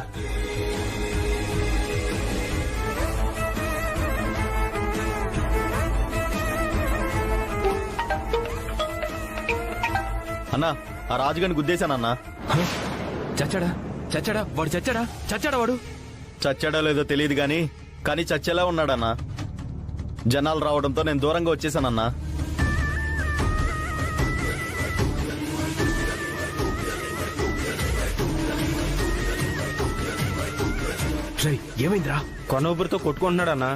అన్నా, ఆ రాజుగారిని గుద్దేశానన్నా. చచ్చాడా? చచ్చాడా వాడు? చచ్చాడా? చచ్చాడా వాడు? చచ్చాడో లేదో తెలియదు కానీ చచ్చేలా ఉన్నాడన్నా. జనాలు రావడంతో నేను దూరంగా వచ్చేసానన్నా. ఏమైందిరా? కొన ఊపిరితో కొట్టుకుంటున్నాడన్నా.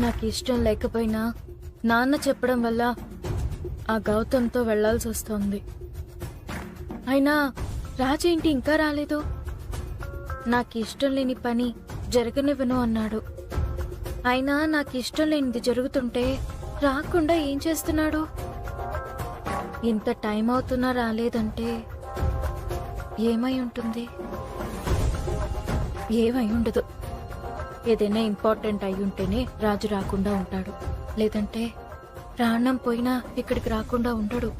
నాకు ఇష్టం లేకపోయినా నాన్న చెప్పడం వల్ల ఆ గౌతమ్తో వెళ్లాల్సి వస్తోంది. అయినా రాజేంటి ఇంకా రాలేదు? నాకు ఇష్టం లేని పని జరగనివ్వను అన్నాడు. అయినా నాకు ఇష్టం లేనిది జరుగుతుంటే రాకుండా ఏం చేస్తున్నాడు? ఇంత టైం అవుతున్నా రాలేదంటే ఏమై ఉంటుంది? ఏమై ఉండదు. ఏదైనా ఇంపార్టెంట్ అయి ఉంటేనే రాజు రాకుండా ఉంటాడు, లేదంటే ప్రాణం పోయినా ఇక్కడికి రాకుండా ఉండడు.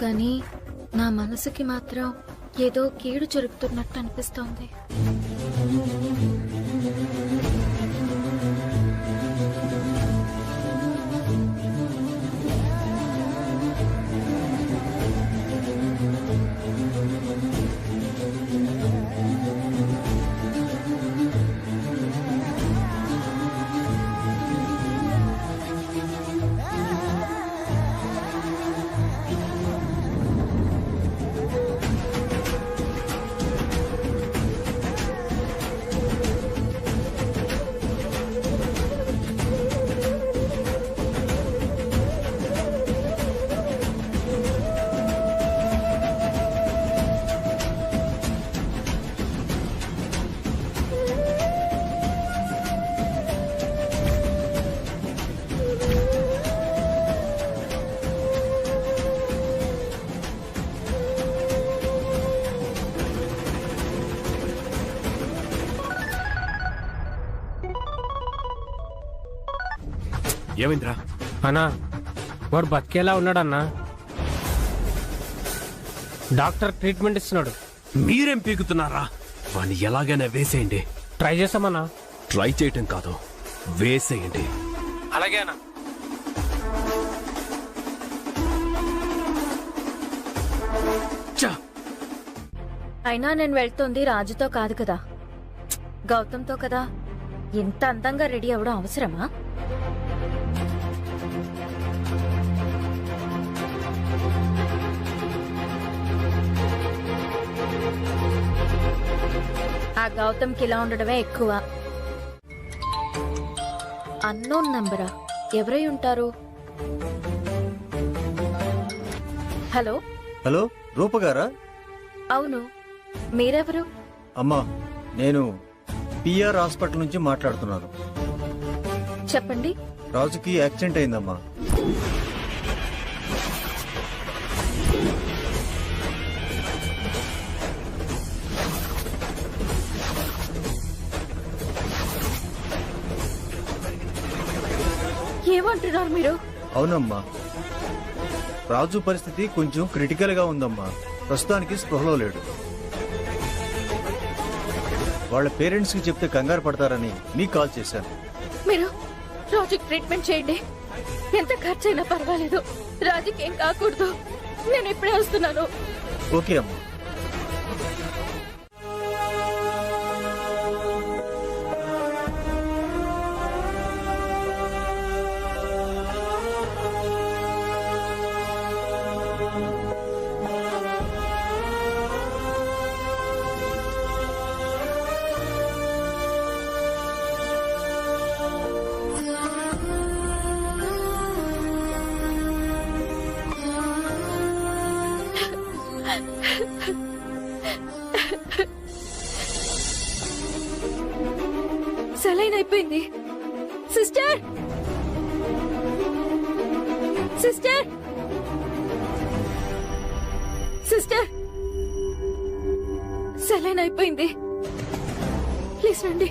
కానీ నా మనసుకి మాత్రం ఏదో కీడు జరుగుతున్నట్టు అనిపిస్తోంది. ఏమైందిరా? అన్నా, వాడు బతికేలా ఉన్నాడన్నా. డాక్టర్ ట్రీట్మెంట్ ఇస్తున్నాడు. మీరేం పీకుతున్నారా? వాడిని ఎలాగైనా వేసేయండి. ట్రై చేసామన్నా. ట్రై చేయటం కాదు, వేసేయండి. అలాగే అన్నా. అయినా నేను వెళ్తుంది రాజుతో కాదు కదా, గౌతమ్తో కదా. ఇంత అందంగా రెడీ అవ్వడం అవసరమా? ఆ గౌతమ్కి ఇలా ఉండడమే ఎక్కువ. అన్నోన్ నంబరా? ఎవరై ఉంటారు? హలో హలో, రూప గారా? అవును, మీరెవరు? అమ్మా, నేను పిఆర్ హాస్పిటల్ నుంచి చెప్పండి. రాజుకి యాక్సిడెంట్ అయిందమ్మా. ఏమంటున్నారు మీరు? అవునమ్మా, రాజు పరిస్థితి కొంచెం క్రిటికల్ గా ఉందమ్మా. ప్రస్తుతానికి స్పృహలో లేడు. వాళ్ళ పేరెంట్స్ కి చెప్తే కంగారు పడతారని మీకు కాల్ చేశాను. మీరు రాజుకి ట్రీట్మెంట్ చేయండి. ఎంత ఖర్చైనా పర్వాలేదు, రాజుకి ఏం కాకూడదు. నేను ఇప్పుడే వస్తున్నాను. ఓకే అమ్మా. సెలైన్ అయిపోయింది. సిస్టర్, సిస్టర్, సిస్టర్, సెలైన్ అయిపోయింది. ప్లీజ్ రండి.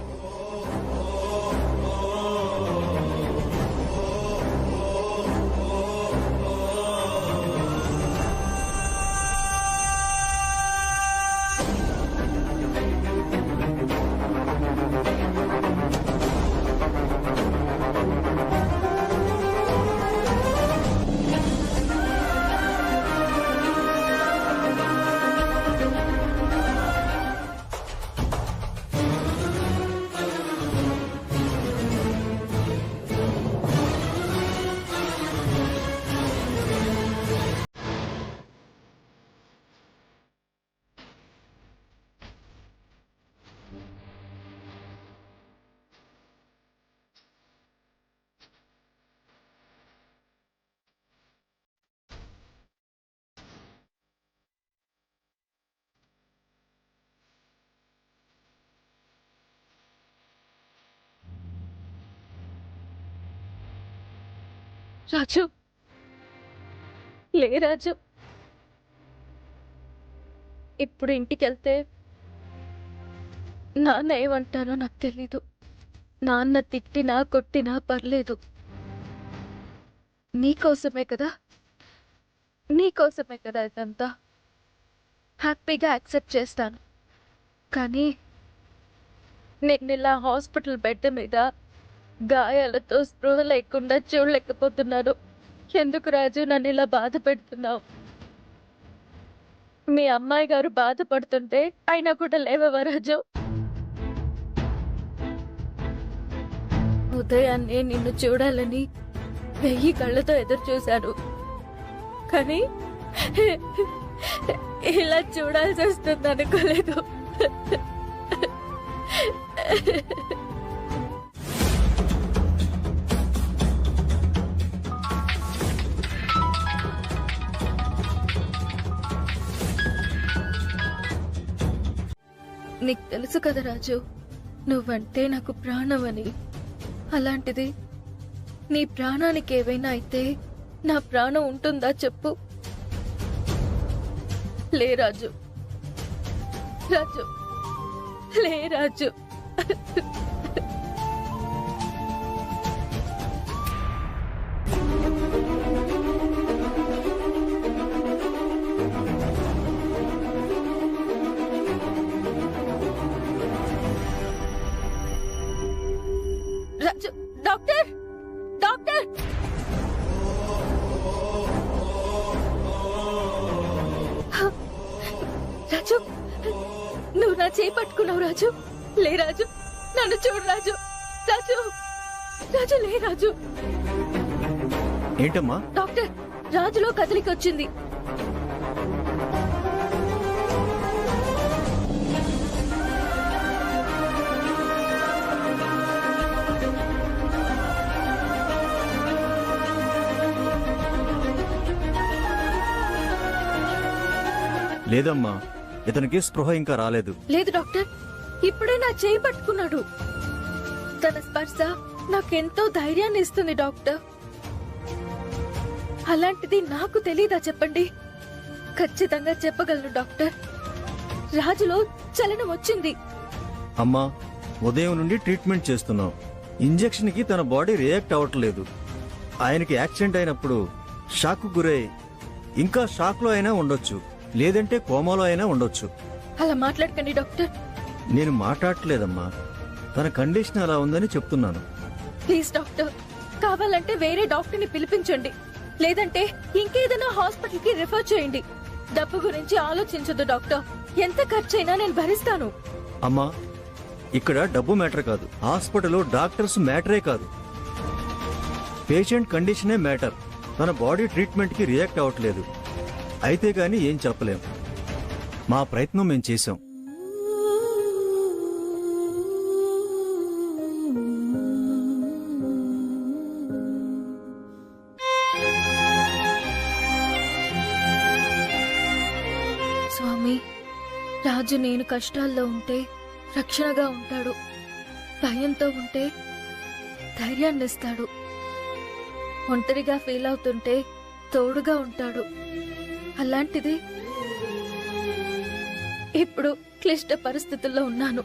రాజు, లే రాజు. ఇప్పుడు ఇంటికెళ్తే నాన్న ఏమంటారో నాకు తెలీదు. నాన్న తిట్టినా కొట్టినా పర్లేదు. నీకోసమే కదా, నీకోసమే కదా ఇదంతా. హ్యాపీగా యాక్సెప్ట్ చేస్తాను. కానీ నేను ఇలా హాస్పిటల్ బెడ్ మీద గాయాలతో స్పృహ లేకుండా చూడలేకపోతున్నాను. ఎందుకు రాజు నన్ను ఇలా బాధ పెడుతున్నావు? మీ అమ్మాయి గారు బాధపడుతుంటే అయినా కూడా లేవవా రాజు? ఉదయాన్నే నిన్ను చూడాలని 1000 కళ్ళతో ఎదురు చూశాను. కానీ ఇలా చూడాల్సి వస్తుంది అనుకోలేదు. నీకు తెలుసు కదా రాజు, నువ్వంటే నాకు ప్రాణమని. అలాంటిది నీ ప్రాణానికి ఏవైనా అయితే నా ప్రాణం ఉంటుందా చెప్పు? లే రాజు, రాజు, లే రాజు. రాజు, డాక్టర్, డాక్టర్. రాజు, నువ్వు నా చేయి పట్టుకున్నావు రాజు. లే రాజు, నన్ను చూడు రాజు. రాజు, రాజు, లే రాజు. ఏంటమ్మా? డాక్టర్, రాజులో కదలిక వచ్చింది. లేదమ్మా, ఇతనికి స్పృహ ఇంకా రాలేదు. లేదు డాక్టర్, ఇప్పుడే నా చేయి పట్టుకున్నాడు. తన స్పర్శ నాకెంతో ధైర్యాన్ని ఇస్తుంది డాక్టర్. అలాంటిది నాకు తెలీదా చెప్పండి? ఖచ్చితంగా చెప్పగలను డాక్టర్. రాజులో చలనం వచ్చింది. అమ్మా, ఉదయం నుండి ట్రీట్మెంట్ చేస్తున్నావు. ఇంజెక్షన్ కి తన బాడీ రియాక్ట్ అవ్వట్లేదు. ఆయనకి యాక్సిడెంట్ అయినప్పుడు షాక్ గురై ఇంకా షాక్లో అయినా ఉండొచ్చు, లేదంటే కోమాలో అయినా ఉండొచ్చు. అలా మాట్లాడకండి డాక్టర్. నేను మాట్లాడట్లేదమ్మా, తన కండిషన్ అలా ఉందని చెప్తున్నాను. ప్లీజ్ డాక్టర్, కావాలంటే వేరే డాక్టర్ని పిలిపించండి, లేదంటే ఇంకేదైనా హాస్పిటల్ కి రిఫర్ చేయండి. డబ్బు గురించి ఆలోచించదు డాక్టర్, ఎంత ఖర్చైనా నేను భరిస్తాను. అమ్మా, ఇక్కడ డబ్బు మ్యాటర్ కాదు, హాస్పిటల్ డాక్టర్స్ మ్యాటరే కాదు, పేషెంట్ కండిషనే మ్యాటర్. తన బాడీ ట్రీట్మెంట్ కి రియాక్ట్ అవ్వట్లేదు, అయితే గాని ఏం చెప్పలేం. మా ప్రయత్నం మేము చేశాం. స్వామి, రాజు నేను కష్టాల్లో ఉంటే రక్షణగా ఉంటాడు, భయంతో ఉంటే ధైర్యాన్ని ఇస్తాడు, ఒంటరిగా ఫీల్ అవుతుంటే తోడుగా ఉంటాడు. అలాంటిది ఇప్పుడు క్లిష్ట పరిస్థితుల్లో ఉన్నాను.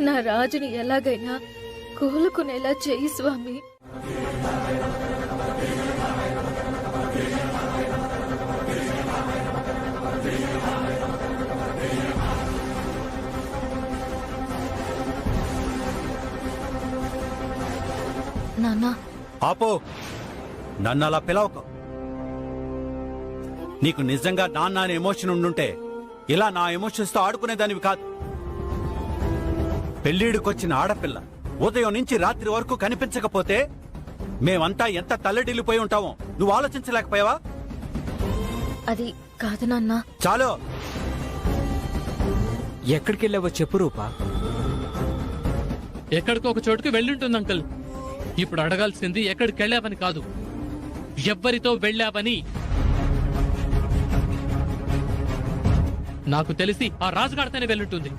నా రాజుని ఎలాగైనా కోలుకునేలా చేయి స్వామి. నాన్నా, ఆపో, నన్ను అలా పిలవకు. నీకు నిజంగా నాన్న అనే ఎమోషన్ ఉండుంటే ఇలా నా ఎమోషన్స్ తో ఆడుకునేదానివి కాదు. పెళ్లిడికొచ్చిన ఆడపిల్ల ఉదయం నుంచి రాత్రి వరకు కనిపించకపోతే మేమంతా ఎంత తల్లడిల్లిపోయి ఉంటామో నువ్వు ఆలోచించలేకపోయావా? అది కాదు నాన్నా. చాలు. ఎక్కడికి వెళ్ళావో చెప్పు రూపా. ఎక్కడికో ఒక చోటుకి వెళ్ళుంటుంది అంకుల్. ఇప్పుడు అడగాల్సింది ఎక్కడికి వెళ్ళావని కాదు, ఎవ్వరితో వెళ్ళావని. నాకు తెలిసి ఆ రాజుగాడితోనే వెళ్ళుంటుంది.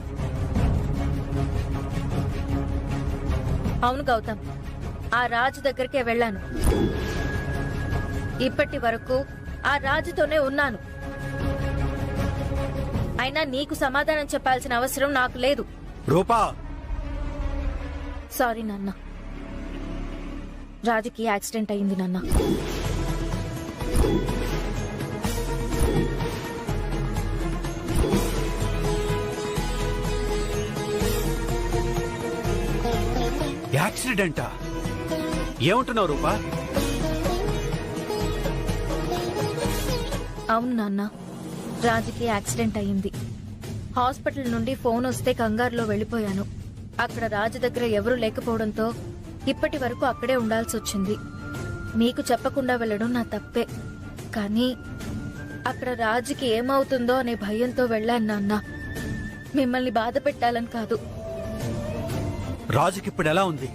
అవును గౌతమ్, ఆ రాజు దగ్గరికే వెళ్ళాను. ఇప్పటి వరకు ఆ రాజుతోనే ఉన్నాను. అయినా నీకు సమాధానం చెప్పాల్సిన అవసరం నాకు లేదు. రూపా, సారీ నాన్న, రాజుకి యాక్సిడెంట్ అయింది నాన్న. యాక్సిడెంటా? ఏమంటున్నావు రూపా? అవును నాన్న, రాజుకి యాక్సిడెంట్ అయింది. హాస్పిటల్ నుండి ఫోన్ వస్తే కంగారులో వెళ్ళిపోయాను. అక్కడ రాజు దగ్గర ఎవరూ లేకపోవడంతో ఇప్పటి వరకు అక్కడే ఉండాల్సి వచ్చింది. మీకు చెప్పకుండా వెళ్ళడం నా తప్పే, కానీ అక్కడ రాజుకి ఏమవుతుందో అనే భయంతో వెళ్ళాను నాన్న. మిమ్మల్ని బాధ పెట్టాలని కాదు. రాజుకి ఇప్పుడు ఎలా ఉంది?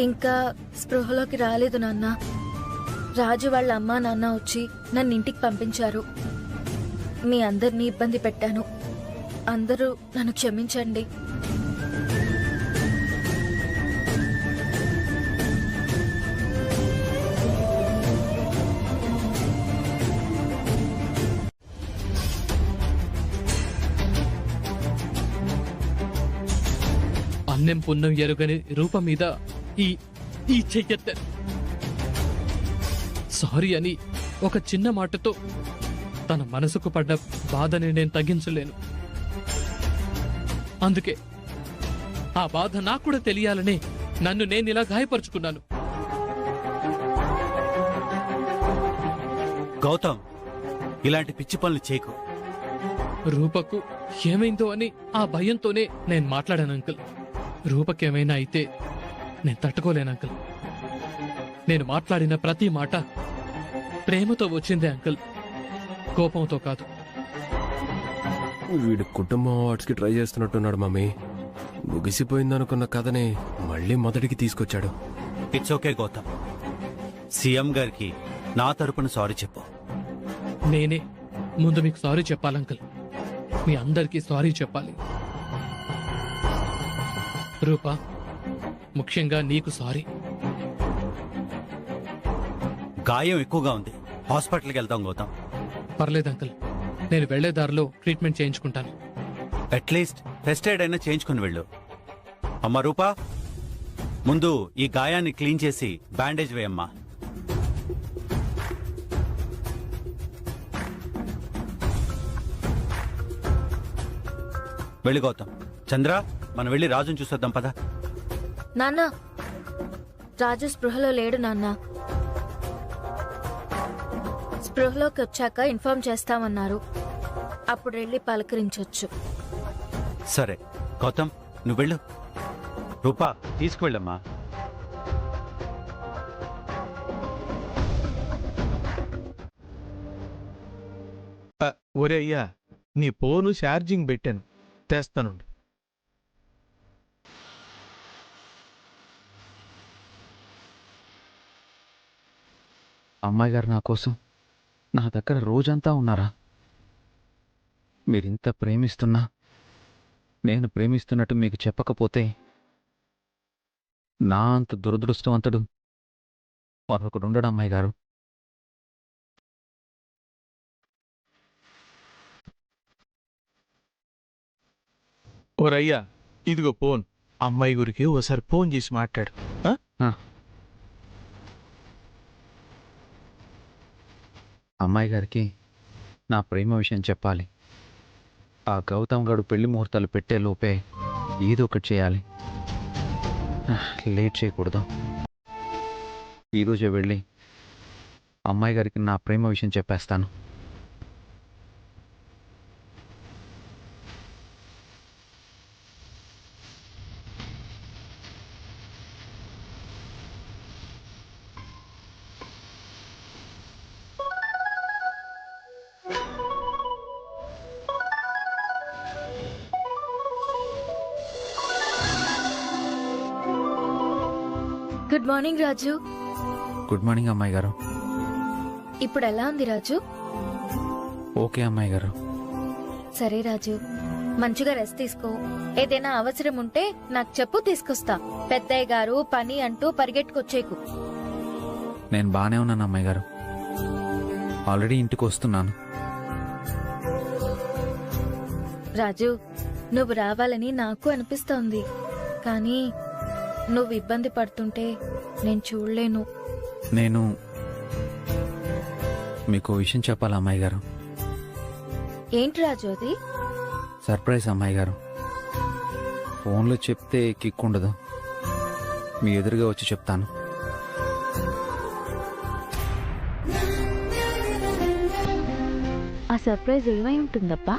ఇంకా స్పృహలోకి రాలేదు నాన్న. రాజు వాళ్ళ అమ్మా నాన్న వచ్చి నన్ను ఇంటికి పంపించారు. మీ అందరినీ ఇబ్బంది పెట్టాను, అందరూ నన్ను క్షమించండి. అన్నం పుణ్యం ఎరుగని రూపం మీద ఈ చెయ్యెత్త. సారీ అని ఒక చిన్న మాటతో తన మనసుకు పడ్డ బాధని నేను తగ్గించలేను. అందుకే ఆ బాధ నాకు కూడా తెలియాలనే నన్ను నేను ఇలా గాయపరుచుకున్నాను. గౌతమ్, ఇలాంటి పిచ్చి పనులు చేయకు. రూపకు ఏమైందో అని ఆ భయంతోనే నేను మాట్లాడాను అంకుల్. రూపకేమైనా అయితే నేను తట్టుకోలేను అంకుల్. నేను మాట్లాడిన ప్రతి మాట ప్రేమతో వచ్చిందే అంకుల్, కోపంతో కాదు. వీడు కుటుంబం అవార్డ్స్కి ట్రై చేస్తున్నట్టున్నాడు మమ్మీ. ముగిసిపోయిందనుకున్న కథని మళ్ళీ మొదటికి తీసుకొచ్చాడు. ఇట్స్ ఓకే గౌతమ్, సీఎం గారికి నా తరపున సారీ చెప్పు. నేనే ముందు మీకు సారీ చెప్పాలి అంకుల్, మీ అందరికీ సారీ చెప్పాలి. రూపా, ముఖ్యంగా నీకు సారీ. గాయం ఎక్కువగా ఉంది, హాస్పిటల్కి వెళ్తాం గౌతమ్. పర్లేదు అంకుల్, నేను వెళ్లే దారిలో ట్రీట్మెంట్ చేయించుకుంటాను. అట్లీస్ట్ ఫస్ట్ ఎయిడ్ అయినా చేయించుకుని వెళ్ళు. అమ్మా రూపా, ముందు ఈ గాయాన్ని క్లీన్ చేసి బ్యాండేజ్ వేయమ్మా. వెళ్ళి గౌతమ్. చంద్ర, మనం వెళ్ళి రాజుని చూసొద్దాం పద. నాన్న, రాజు స్పృహలో లేడు నాన్న. స్పృహలోకి వచ్చాక ఇన్ఫార్మ్ చేస్తామన్నారు. అప్పుడు వెళ్ళి పలకరించొచ్చు. సరే గౌతమ్, నువ్వు వెళ్ళు. రూపా, తీసుకువెళ్ళమ్మా. ఒరే అయ్యా, నీ ఫోను ఛార్జింగ్ పెట్టాను, తెస్తానుండు. అమ్మాయి గారు నా కోసం నా దగ్గర రోజంతా ఉన్నారా? మీరింత ప్రేమిస్తున్నా నేను ప్రేమిస్తున్నట్టు మీకు చెప్పకపోతే నా అంత దురదృష్టవంతుడు మరొకడు ఉండడు అమ్మాయి గారు. ఓరయ్యా, ఇదిగో ఫోన్. అమ్మాయి గురికి ఓసారి ఫోన్ చేసి మాట్లాడు. అమ్మాయి గారికి నా ప్రేమ విషయం చెప్పాలి. ఆ గౌతమ్ గడు పెళ్లి ముహూర్తాలు పెట్టే లోపే ఏదో ఒకటి చేయాలి. లేట్ చేయకూడదు. ఈరోజే వెళ్ళి అమ్మాయి గారికి నా ప్రేమ విషయం చెప్పేస్తాను. గుడ్ మార్నింగ్ రాజు. గుడ్ మార్నింగ్ అమ్మాయి గారు. ఇప్పుడు ఎలా ఉంది రాజు? ఓకే అమ్మాయి గారు. సరే రాజు, మంచిగా రెస్ట్ తీసుకో. ఏదైనా అవసరం ఉంటే నాకు చెప్పు, తీసుకొస్తా. పెద్దయ్య గారు పని అంటూ పరిగెట్టుకొచ్చేకు. నేను బానే ఉన్నాను అమ్మాయి గారు. ఆల్రెడీ ఇంటికి వస్తున్నాను. రాజు, నువ్వు రావాలని నాకు అనిపిస్తోంది, కానీ నువ్వు ఇబ్బంది పడుతుంటే నేను చూడలేను. నేను మీకు విషయం చెప్పాలి అమ్మాయి గారు. ఏంటి రాజు అది? సర్ప్రైజ్ అమ్మాయి గారు. ఫోన్లో చెప్తే కిక్ ఉండదు. మీ ఎదురుగా వచ్చి చెప్తాను. ఆ సర్ప్రైజ్ ఏమై ఉంటుందప్పా?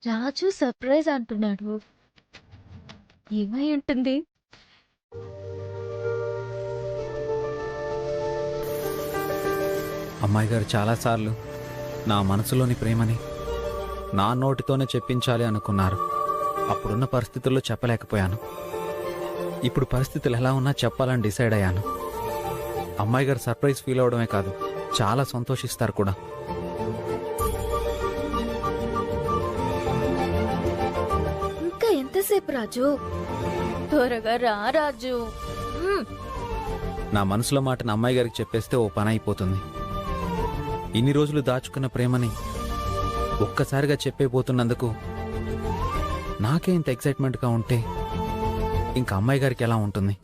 రాజు సర్ప్రైజ్ అంటున్నాడు. ఏమై ఉంటుంది? అమ్మాయి గారు చాలాసార్లు నా మనసులోని ప్రేమని నా నోటితోనే చెప్పించాలి అనుకున్నారు. అప్పుడున్న పరిస్థితుల్లో చెప్పలేకపోయాను. ఇప్పుడు పరిస్థితులు ఎలా ఉన్నా చెప్పాలని డిసైడ్ అయ్యాను. అమ్మాయి గారు సర్ప్రైజ్ ఫీల్ అవడమే కాదు, చాలా సంతోషిస్తారు కూడా. ఇంకా ఎంతసేపు రాజు? త్వరగా రా రాజు. నా మనసులో మాటను అమ్మాయి గారికి చెప్పేస్తే ఓ పని అయిపోతుంది. ఇన్ని రోజులు దాచుకున్న ప్రేమని ఒక్కసారిగా చెప్పైపోతున్నందుకు నాకే ఇంత ఎక్సైట్మెంట్గా ఉంటే ఇంకా అమ్మాయి గారికి ఎలా ఉంటుంది?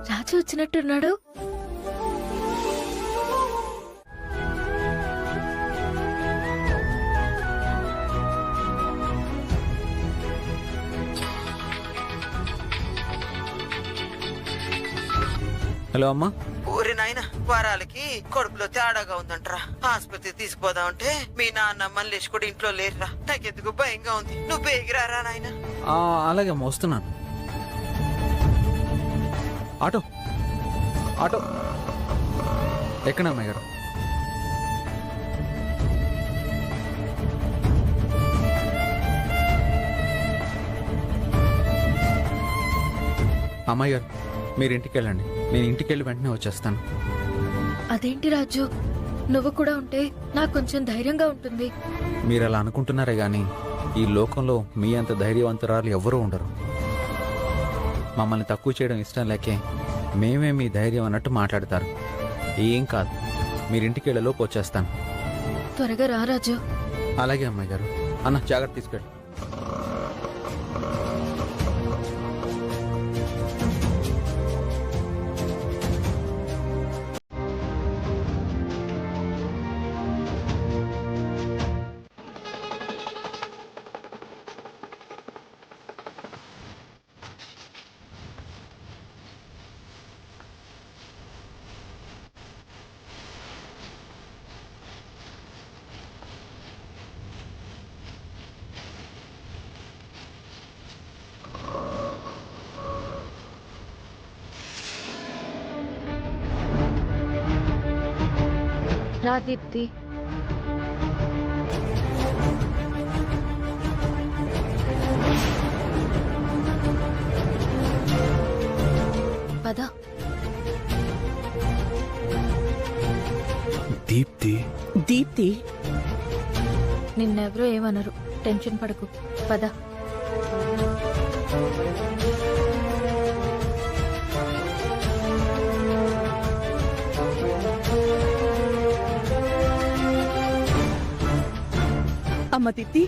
రాజు వచ్చినట్టున్నాడు. హలో అమ్మా. ఊరి నాయన వారాలకి కడుపులో తేడాగా ఉందంటరా, ఆసుపత్రి తీసుకుపోదామంటే మీ నాన్న మల్లేష్ కూడా ఇంట్లో లేరురా. నాకెందుకు భయంగా ఉంది, నువ్వు బేగిరారా నాయన. అలాగే అమ్మా, వస్తున్నాను. ఆటో ఆటో ఎక్కడ అమ్మాయి గారు? అమ్మాయి గారు మీరు ఇంటికి వెళ్ళండి, నేను ఇంటికి వెళ్ళి వెంటనే వచ్చేస్తాను. అదేంటి రాజు, నువ్వు కూడా ఉంటే నాకు కొంచెం ధైర్యంగా ఉంటుంది. మీరు అలా అనుకుంటున్నారే గాని ఈ లోకంలో మీ అంత ధైర్యవంతురాలు ఎవ్వరూ ఉండరు. మమ్మల్ని తక్కువ చేయడం ఇష్టం లేకే మేమే మీ ధైర్యం అన్నట్టు మాట్లాడతారు. ఏం కాదు, మీరు ఇంటికి వెళ్ళలోపు వచ్చేస్తాను. త్వరగా రా రాజు. అలాగే అమ్మాయి గారు. అన్న జాగ్రత్త తీసుకెళ్ళి. రా దీప్తి. పద. దీప్తి. దీప్తి నిన్నెవరో ఏమనరు, టెన్షన్ పడకు. పద. అమ్మ దీప్తి,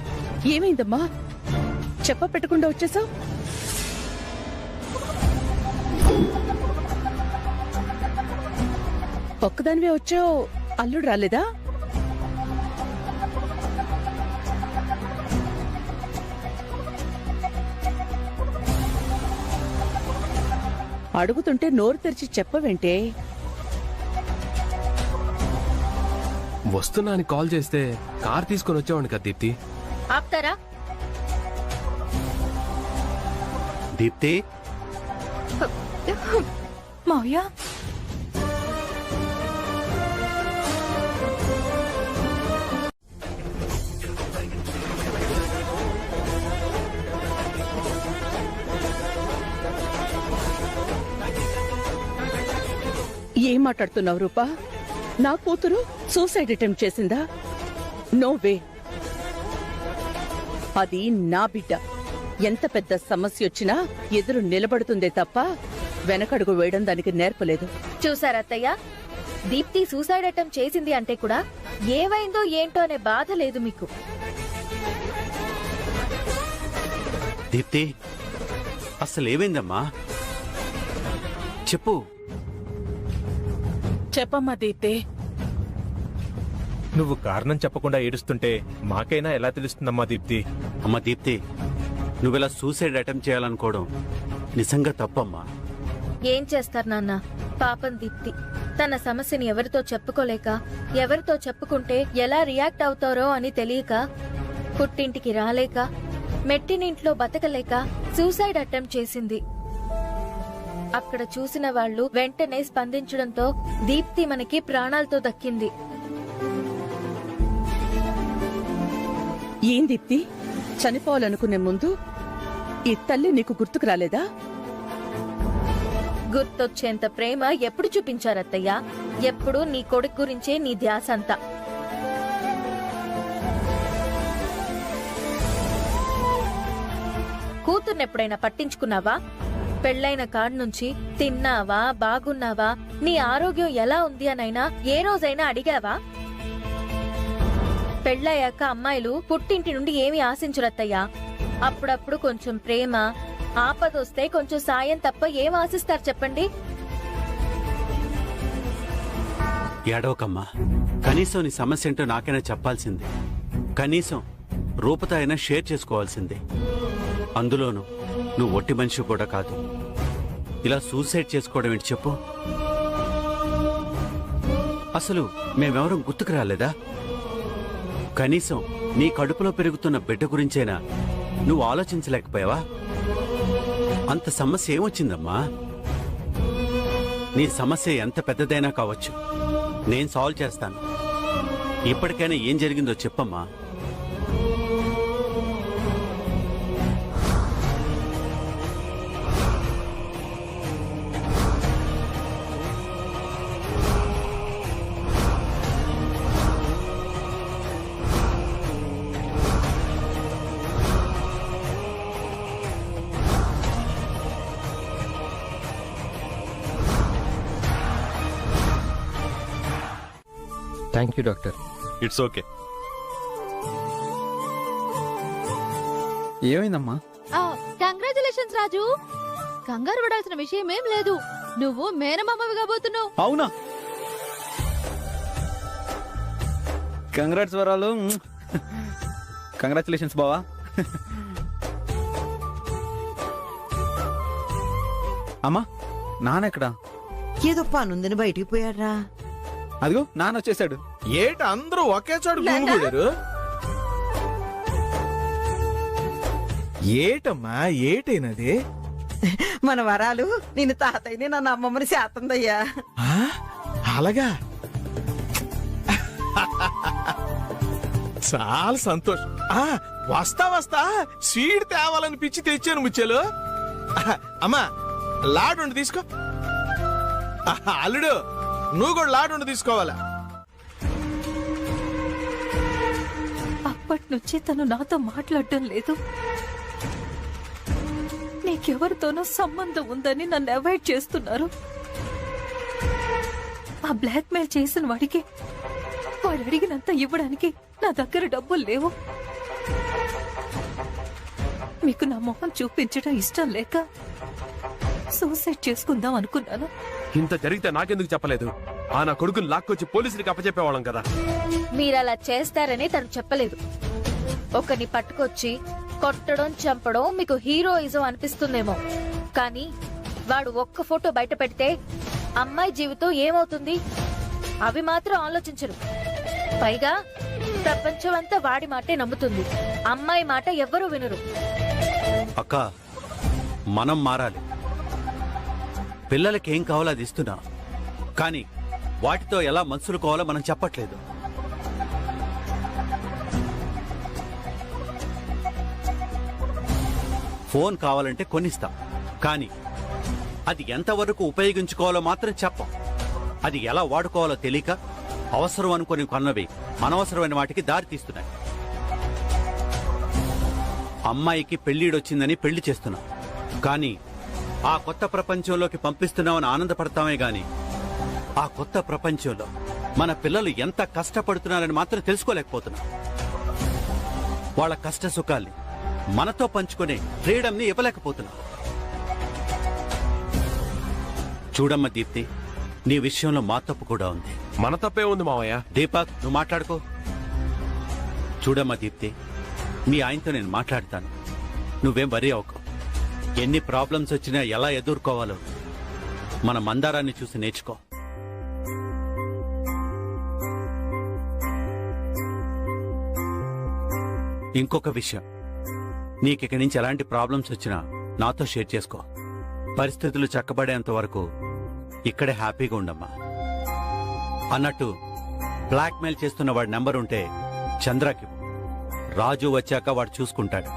ఏమైందమ్మా? చెప్ప పెట్టకుండా వచ్చేసావు. ఒక్కదానివే వచ్చావు, అల్లుడు రాలేదా? అడుగుతుంటే నోరు తెరిచి చెప్పవేంటే? వస్తున్నా అని కాల్ చేస్తే కార్ తీసుకొని వచ్చావండి కదా దీప్తి. ఆప్తారా? దీప్తి మావయ్య, ఏం మాట్లాడుతున్నావు రూపా? నా కూతురు సూసైడ్ అటెంప్ట్ చేసిందా? No way. అది నా బిడ్డ. ఎంత పెద్ద సమస్య వచ్చినా ఎదురు నిలబడుతుందే తప్ప వెనకడుగు వేయడం దానికి నేర్పలేదు. చూసారత్తయ్య, దీప్తి సూసైడ్ అటెంప్ట్ చేసింది అంటే కూడా ఏమైందో ఏంటో అనే బాధ లేదు మీకు. దీప్తి అసలు ఏమైందమ్మా? చెప్పు. చెప్పమ్మా దీప్తి. నువ్వు కారణం చెప్పకుండా ఏడుస్తుంటే మాకైనా ఎలా తెలుస్తుందమ్మా దీప్తి? అమ్మా దీప్తి, నువ్విలా సూసైడ్ అటెంప్ట్ చేయాలనుకోవడం నిజంగా తప్పమ్మా. ఏం చేస్తారు నాన్న? పాపం దీప్తి తన సమస్యని ఎవరితో చెప్పుకోలేక, ఎవరితో చెప్పుకుంటే ఎలా రియాక్ట్ అవుతారో అని తెలియక, పుట్టింటికి రాలేక, మెట్టినింట్లో బతకలేక సూసైడ్ అటెంప్ట్ చేసింది. అక్కడ చూసిన వాళ్ళు వెంటనే స్పందించడంతో దీప్తి మనకి ప్రాణాలతో దక్కింది. ఏం దీప్తి, చనిపోవాలనుకునే ముందు ఈ తల్లి నీకు గుర్తుకు రాలేదా? గుర్తొచ్చేంత ప్రేమ ఎప్పుడు చూపించారత్తయ్యా? ఎప్పుడు నీ కొడుకు గురించే నీ ధ్యాస అంతా. కూతుర్నెప్పుడైనా పట్టించుకున్నావా? పెళ్ళైన కాడ నుంచి తిన్నావా, బాగున్నావా, నీ ఆరోగ్యం ఎలా ఉంది అనైనా ఏ రోజైనా అడిగావా? పెళ్ళయ్యాక అమ్మాయిలు పుట్టింటి నుండి ఏమి ఆశించురత్తయ్యా? అప్పుడప్పుడు కొంచెం ప్రేమ, ఆపదొస్తే కొంచెం సాయం తప్ప ఏం ఆశిస్తారు చెప్పండి? ఏడవకమ్మా, కనీసం నీ సమస్య ఏంటో నాకైనా చెప్పాల్సింది. కనీసం రూపతో అయినా షేర్ చేసుకోవాల్సిందే. అందులోనూ నువ్వు ఒట్టి మనిషి కూడా కాదు. ఇలా సూసైడ్ చేసుకోవడం ఏంటి చెప్పు? అసలు మేమెవరం గుర్తుకు రాలేదా? కనీసం నీ కడుపులో పెరుగుతున్న బిడ్డ గురించైనా నువ్వు ఆలోచించలేకపోయావా? అంత సమస్య ఏమొచ్చిందమ్మా? నీ సమస్య ఎంత పెద్దదైనా కావచ్చు, నేను సాల్వ్ చేస్తాను. ఇప్పటికైనా ఏం జరిగిందో చెప్పమ్మా. Thank you doctor. It's okay. ఏమైందమ్మా? కంగ్రాచులేషన్స్ రాజు. కంగారు పడాల్సిన విషయం ఏం లేదు. నువ్వు మేనమామవి కాబోతున్నావు. అవునా? కంగ్రాట్స్ వరాలు. కంగ్రాచులేషన్స్ బావా. అమ్మా, నాన్నెక్కడా? ఏదో పనుందని బయటికి పోయాడ్రా. అదిగో నాన్న వచ్చేసాడు. ఏట అందరూ ఒకే చోటు గుమిగూడారు? ఏటమ్మా, ఏటైనది? మన వరాలు నిన్ను తాతయ్యని నన్ను అమ్మమ్మని శాతందయ్యా. అలాగా? చాలా సంతోషం. వస్తా వస్తా స్వీట్ తేవాలనిపించి తెచ్చాను ముచ్చెలు. అమ్మా, లాడు తీసుకో. అల్లుడు, నువ్వు కూడా లాడు తీసుకోవాలా? అప్పటి నుంచి తను నాతో మాట్లాడటం లేదు. నీకెవరితోనో సంబంధం ఉందని నన్ను అవాయిడ్ చేస్తున్నారు. ఆ బ్లాక్ మెయిల్ చేసిన వాడికి వాడు అడిగినంత ఇవ్వడానికి నా దగ్గర డబ్బులు లేవు. మీకు నా మొహం చూపించడం ఇష్టం లేక సూసైడ్ చేసుకుందాం అనుకున్నాను. ఇంత జరిగితే నాకెందుకు చెప్పలేదు? నా కొడుకుని లాక్కొచ్చి పోలీసులకి అప్పచెప్పేవాళ్ళం కదా. మీరలా చేస్తారని తను చెప్పలేదు. ఒకరిని పట్టుకొచ్చి కొట్టడం, చంపడం మీకు హీరోయిజం అనిపిస్తుందేమో, కానీ వాడు ఒక్క ఫోటో బయట పెడితే అమ్మాయి జీవితం ఏమవుతుంది అవి మాత్రం ఆలోచించరు. పైగా ప్రపంచం అంతా వాడి మాటే నమ్ముతుంది. అమ్మాయి మాట ఎవ్వరూ వినరు. అక్క, మనం మారాలి. పిల్లలకి ఏం కావాలో అది ఇస్తున్నా, కానీ వాటితో ఎలా మనుషులుకోవాలో మనం చెప్పట్లేదు. ఫోన్ కావాలంటే కొనిస్తాం, కానీ అది ఎంతవరకు ఉపయోగించుకోవాలో మాత్రం చెప్పం. అది ఎలా వాడుకోవాలో తెలియక అవసరం అనుకుని కొన్నవి అనవసరమైన వాటికి దారి తీస్తున్నాయి. అమ్మాయికి పెళ్ళిడొచ్చిందని పెళ్లి చేస్తున్నాం, కానీ ఆ కొత్త ప్రపంచంలోకి పంపిస్తున్నామని ఆనందపడతామే గాని ఆ కొత్త ప్రపంచంలో మన పిల్లలు ఎంత కష్టపడుతున్నారని మాత్రం తెలుసుకోలేకపోతున్నాం. వాళ్ళ కష్ట సుఖాల్ని మనతో పంచుకునే ఫ్రీడమ్ ని ఇవ్వలేకపోతున్నాం. చూడమ్మ దీప్తి, నీ విషయంలో మా తప్పు కూడా ఉంది. మన తప్పే ఉంది మావయ్య. దీపక్, నువ్వు మాట్లాడుకో. చూడమ్మ దీప్తి, మీ ఆయనతో నేను మాట్లాడతాను. నువ్వేం వరీ అవ్వకు. ఎన్ని ప్రాబ్లమ్స్ వచ్చినా ఎలా ఎదుర్కోవాలో మన మందారాన్ని చూసి నేర్చుకో. ఇంకొక విషయం, నీకిక నుంచి ఎలాంటి ప్రాబ్లమ్స్ వచ్చినా నాతో షేర్ చేసుకో. పరిస్థితులు చక్కబడేంత వరకు ఇక్కడే హ్యాపీగా ఉండమ్మా. అన్నట్టు బ్లాక్ మెయిల్ చేస్తున్న వాడి నెంబర్ ఉంటే చంద్రకి రాజు వచ్చాక వాడు చూసుకుంటాడు.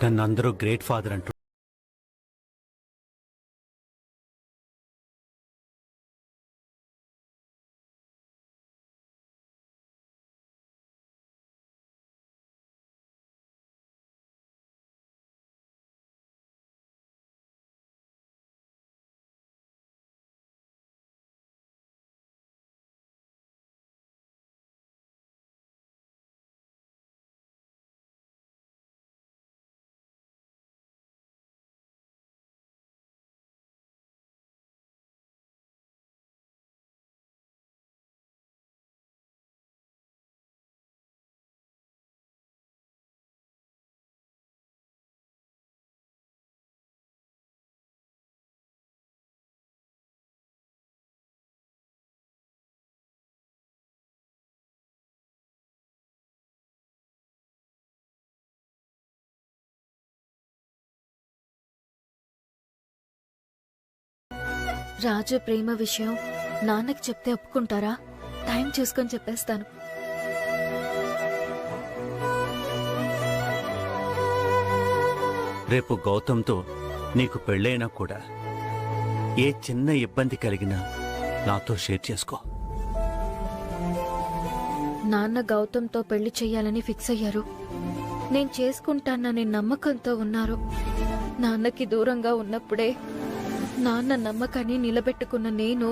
నన్ను అందరూ గ్రేట్ ఫాదర్ అంటూ రాజు ప్రేమ విషయం నాన్నకి చెప్తే ఒప్పుకుంటారా? టైం చూసుకొని చెప్పేస్తాను. రేపు గౌతమ్తో నీకు పెళ్ళైనా కూడా ఏ చిన్న ఇబ్బంది కలిగినా నాతో షేర్ చేసుకో. నాన్న గౌతమ్తో పెళ్లి చెయ్యాలని ఫిక్స్ అయ్యారు. నేను చేసుకుంటాననే నమ్మకంతో ఉన్నారు. నాన్నకి దూరంగా ఉన్నప్పుడే నాన్న నమ్మకాన్ని నిలబెట్టుకున్న నేను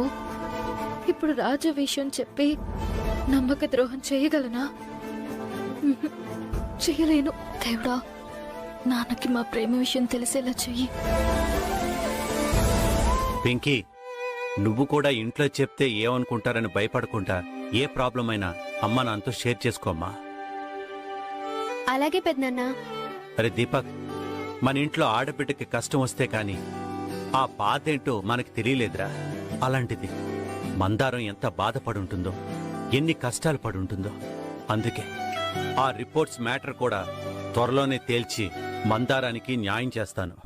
ఇప్పుడు రాజు విషయం చెప్పి నమ్మక ద్రోహం చేయగలనా? చేయలేను. దేవుడా, నాన్నకి మా ప్రేమ విషయం తెలిసేలా చెయ్యి. పింకీ, నువ్వు కూడా ఇంట్లో చెప్తే ఏమనుకుంటారని భయపడకుండా ఏ ప్రాబ్లం అయినా అమ్మ నాన్నతో షేర్ చేసుకోమ్మా. అలాగే పెద్దనాన్న. అరే దీపక్, మన ఇంట్లో ఆడబిడ్డకి కష్టం వస్తే కాని ఆ బాధ ఏంటో మనకి తెలియలేదురా. అలాంటిది మందారం ఎంత బాధపడుంటుందో, ఎన్ని కష్టాలు పడుంటుందో. అందుకే ఆ రిపోర్ట్స్ మ్యాటర్ కూడా త్వరలోనే తేల్చి మందారానికి న్యాయం చేస్తాను.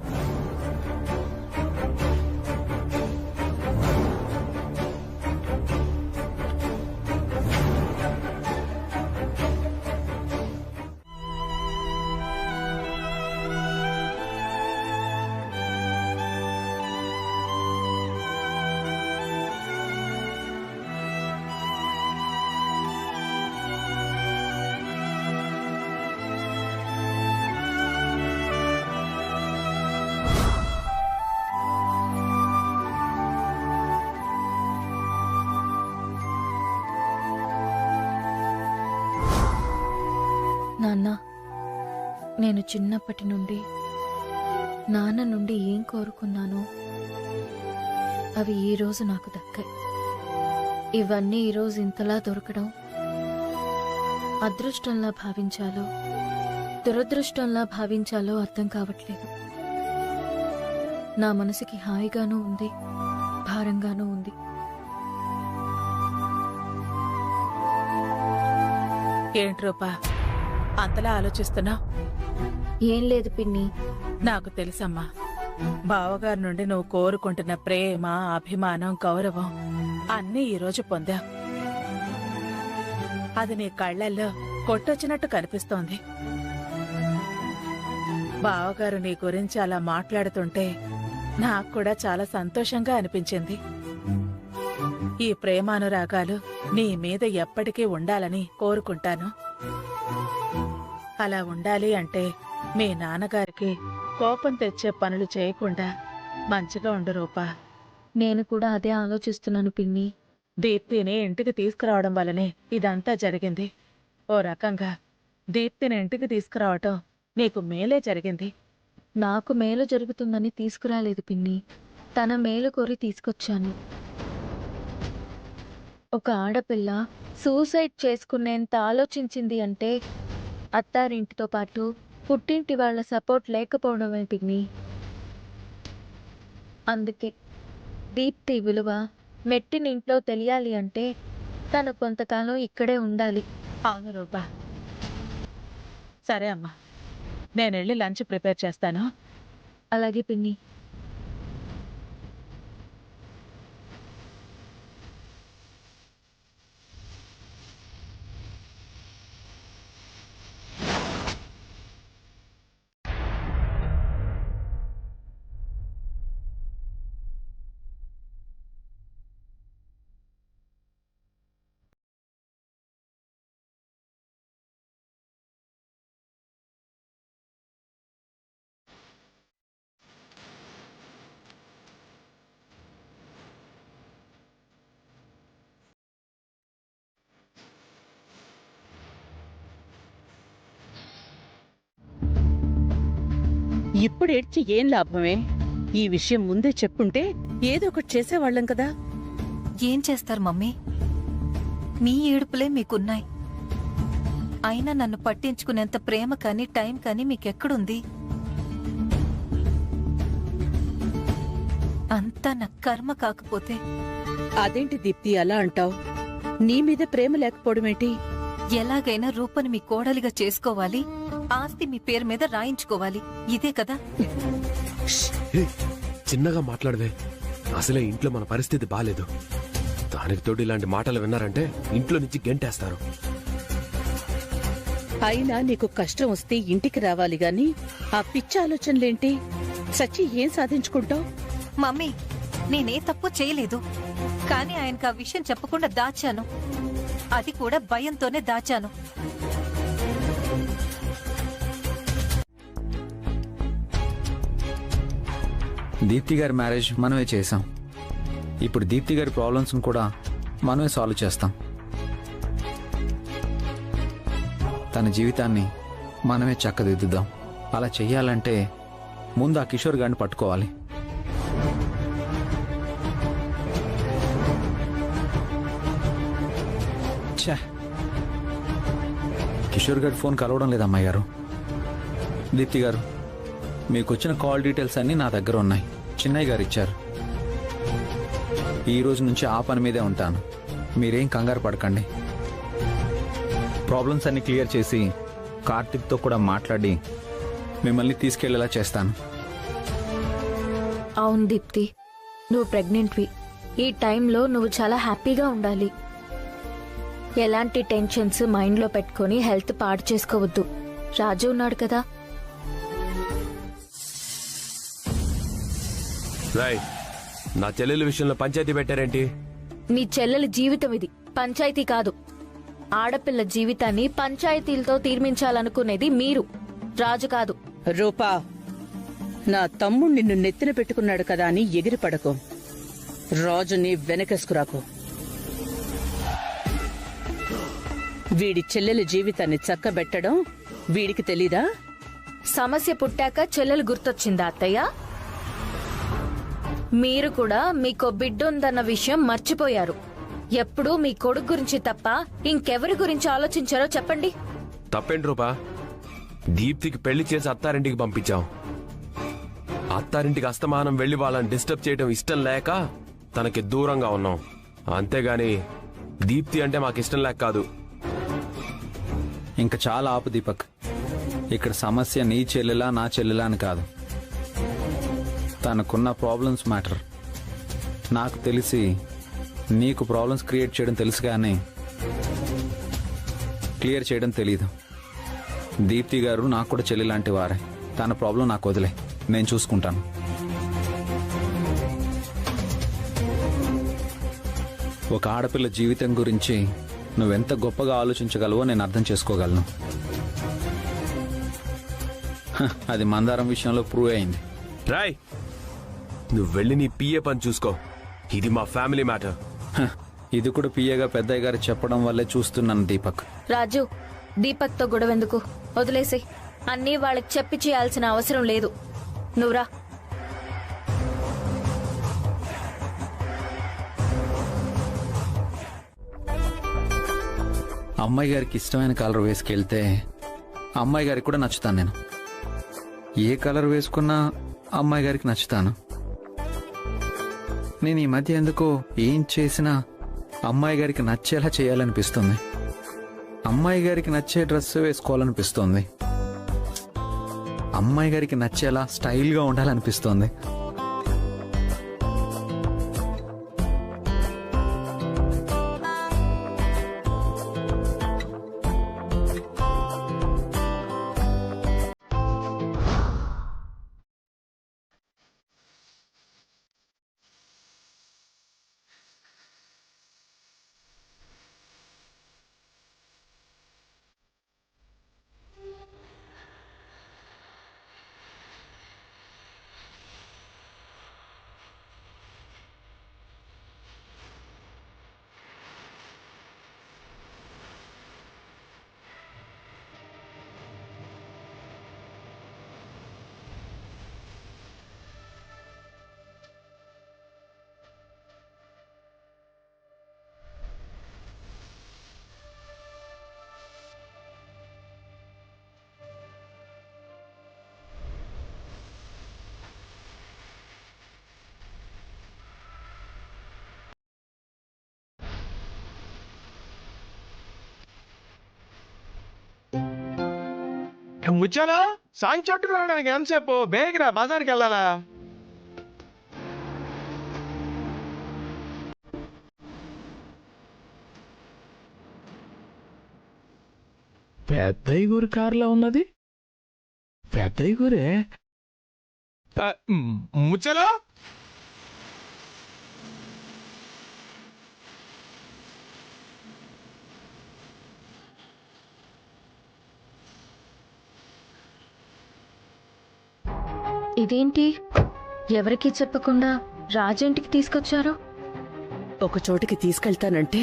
నాన్న, నేను చిన్నప్పటి నుండి నాన్న నుండి ఏం కోరుకున్నానో అవి ఈ రోజు నాకు దక్కాయి. ఇవన్నీ ఈరోజు ఇంతలా దొరకడం అదృష్టంలా భావించాలో దురదృష్టంలా భావించాలో అర్థం కావట్లేదు. నా మనసుకి హాయిగానూ ఉంది, భారంగానూ ఉంది. ఏంట్రోపా అంతలా ఆలోచిస్తున్నా? ఏం లేదు పిన్ని. నాకు తెలుసమ్మా, బావగారి నుండి నువ్వు కోరుకుంటున్న ప్రేమ, అభిమానం, గౌరవం అన్నీ ఈరోజు పొందా. అది నీ కళ్ళల్లో కొట్టొచ్చినట్టు కనిపిస్తోంది. బావగారు నీ గురించి అలా మాట్లాడుతుంటే నాకు కూడా చాలా సంతోషంగా అనిపించింది. ఈ ప్రేమానురాగాలు నీ మీద ఎప్పటికీ ఉండాలని కోరుకుంటాను. అలా ఉండాలి అంటే మీ నాన్నగారికి కోపం తెచ్చే పనులు చేయకుండా మంచిగా ఉండు రూపా. నేను కూడా అదే ఆలోచిస్తున్నాను పిన్ని. దీప్తిని ఇంటికి తీసుకురావడం వల్లనే ఇదంతా జరిగింది. ఓ రకంగా దీప్తిని ఇంటికి తీసుకురావటం నీకు మేలే జరిగింది. నాకు మేలు జరుగుతుందని తీసుకురాలేదు పిన్ని, తన మేలు కోరి తీసుకొచ్చాను. ఒక ఆడపిల్ల సూసైడ్ చేసుకునేంత ఆలోచించింది అంటే అత్తారింటితో పాటు పుట్టింటి వాళ్ళ సపోర్ట్ లేకపోవడమే పిన్ని. అందుకే దీప్తి విలువ మెట్టినింట్లో తెలియాలి అంటే తను కొంతకాలం ఇక్కడే ఉండాలి. అవును రూపా. సరే అమ్మా, నేను వెళ్ళి లంచ్ ప్రిపేర్ చేస్తాను. అలాగే పిన్ని. ఇప్పుడు ఏడ్చి ఏం లాభమే? ఈ విషయం ముందే చెప్పుంటే ఏదో ఒకటి చేసేవాళ్ళం కదా. ఏం చేస్తారు మమ్మీ? మీ ఏడుపులే మీకున్నాయి. అయినా నన్ను పట్టించుకునేంత ప్రేమ కానీ టైం కానీ మీకెక్కడుంది? అంతా నా కర్మ కాకపోతే. అదేంటి దీప్తి అలా అంటావు? నీ మీద ప్రేమ లేకపోవడమేంటి? ఎలాగైనా రూపని మీ కోడలిగా చేసుకోవాలి, ఆస్తి మీ పేరు మీద రాయించుకోవాలి, ఇదే కదా? చిన్నగా మాట్లాడవే. అసలే ఇంట్లో మన పరిస్థితి బాలేదు. దానికి తోడు ఇలాంటి మాటలు విన్నారంటే ఇంట్లో నుంచి గెంటేస్తారు. అయినా నీకు కష్టం వస్తే ఇంటికి రావాలి గాని ఆ పిచ్చి ఆలోచనలేంటి? సచ్చి ఏం సాధించుకుంటావు? మమ్మీ, నేనే తప్పు చేయలేదు, కానీ ఆయనకు ఆ విషయం చెప్పకుండా దాచాను. అది కూడా భయంతోనే దాచాను. దీప్తి గారి మ్యారేజ్ మనమే చేసాం. ఇప్పుడు దీప్తి గారి ప్రాబ్లమ్స్ని కూడా మనమే సాల్వ్ చేస్తాం. తన జీవితాన్ని మనమే చక్కదిద్దుదాం. అలా చెయ్యాలంటే ముందు ఆ కిషోర్ గారిని పట్టుకోవాలి. కిషోర్ గారి ఫోన్ కలవడం లేదు అమ్మాయి గారు. దీప్తి గారు, మీకు వచ్చిన కాల్ డీటెయిల్స్ అన్నీ నా దగ్గర ఉన్నాయి. చిన్నయ్య గారు ఇచ్చారు. ఈ రోజు నుంచి ఆ పని మీదే ఉంటాను. మీరేం కంగారు పడకండి. ప్రాబ్లమ్స్ అన్ని క్లియర్ చేసి కార్తిక్తో కూడా మాట్లాడి మిమ్మల్ని తీసుకెళ్లేలా చేస్తాను. అవును దీప్తి, నువ్వు ప్రెగ్నెంట్వి. ఈ టైంలో నువ్వు చాలా హ్యాపీగా ఉండాలి. ఎలాంటి టెన్షన్స్ మైండ్లో పెట్టుకొని హెల్త్ పాడు చేసుకోవద్దు. రాజు ఉన్నాడు కదా. రైట్. నా చెల్లెల విషయంలో పంచాయతీ పెట్టారేంటి? నీ చెల్లెలి జీవితం ఇది, పంచాయతీ కాదు. ఆడపిల్ల జీవితాన్ని పంచాయతీలతో తీర్మించాలనుకునేది మీరు, రాజు కాదు. రూపా, నా తమ్ముడు నిన్ను నెత్తిన పెట్టుకున్నాడు కదా అని ఎగిరిపడకు. రాజుని వెనకేసుకురాకు. వీడి చెల్లెలి జీవితాన్ని చక్కబెట్టడం వీడికి తెలీదా? సమస్య పుట్టాక చెల్లెలు గుర్తొచ్చిందా అత్తయ్య? మీరు కూడా మీకో బిడ్డ ఉందన్న విషయం మర్చిపోయారు. ఎప్పుడూ మీ కొడుకు గురించి తప్ప ఇంకెవరి గురించి ఆలోచించారో చెప్పండి. తప్పేంటి రూపా? దీప్తికి పెళ్లి చేసి అత్తారింటికి పంపించాం. అత్తారింటికి అస్తమానం వెళ్లి వాళ్ళని డిస్టర్బ్ చేయడం ఇష్టం లేక తనకి దూరంగా ఉన్నాం. అంతేగాని దీప్తి అంటే మాకిష్టం లేక కాదు. ఇంకా చాలా ఆపు దీపక్. ఇక్కడ సమస్య నీ చెల్లెలా నా చెల్లెలా అని కాదు, తనకున్న ప్రాబ్లమ్స్ మ్యాటర్. నాకు తెలిసి నీకు ప్రాబ్లమ్స్ క్రియేట్ చేయడం తెలుసు కానీ క్లియర్ చేయడం తెలీదు. దీప్తి గారు నాకు కూడా చెల్లి లాంటి వారే. తన ప్రాబ్లం నాకు వదిలే, నేను చూసుకుంటాను. ఒక ఆడపిల్ల జీవితం గురించి నువ్వెంత గొప్పగా ఆలోచించగలవో నేను అర్థం చేసుకోగలను. అది మందారం విషయంలో ప్రూవ్ అయింది. రాయ్, నువ్వు వెళ్ళి నీ పిఏ పని చూసుకో. ఇది మా ఫ్యామిలీ మ్యాటర్. ఇది కూడా పిఏగా పెద్దయ్య గారు చెప్పడం వల్లే చూస్తున్నాను దీపక్. రాజు, దీపక్ తో గొడవెందుకు? వదిలేసి. అన్నీ వాళ్ళకి చెప్పి చేయాల్సిన అవసరం లేదు. నువ్వురా. అమ్మాయి గారికి ఇష్టమైన కలర్ వేసుకెళ్తే అమ్మాయి గారికి కూడా నచ్చుతాను. నేను ఏ కలర్ వేసుకున్నా అమ్మాయి గారికి నచ్చుతాను. నేను ఈ మధ్య ఎందుకో ఏం చేసినా అమ్మాయి గారికి నచ్చేలా చేయాలనిపిస్తుంది. అమ్మాయి గారికి నచ్చే డ్రెస్ వేసుకోవాలనిపిస్తుంది. అమ్మాయి గారికి నచ్చేలా స్టైల్గా ఉండాలనిపిస్తుంది. ముచ్చాలా సాంగ్ చట్టు రావడానికి ఎంతసేపు? బేగరా బజార్కి వెళ్ళాలా? పెద్దయ్య గురి కారులో ఉన్నది పెద్దయ్య గురే. ముచ్చాలా ఇదేంటి ఎవరికీ చెప్పకుండా రాజేంటికి తీసుకొచ్చారు? ఒక చోటికి తీసుకెళ్తానంటే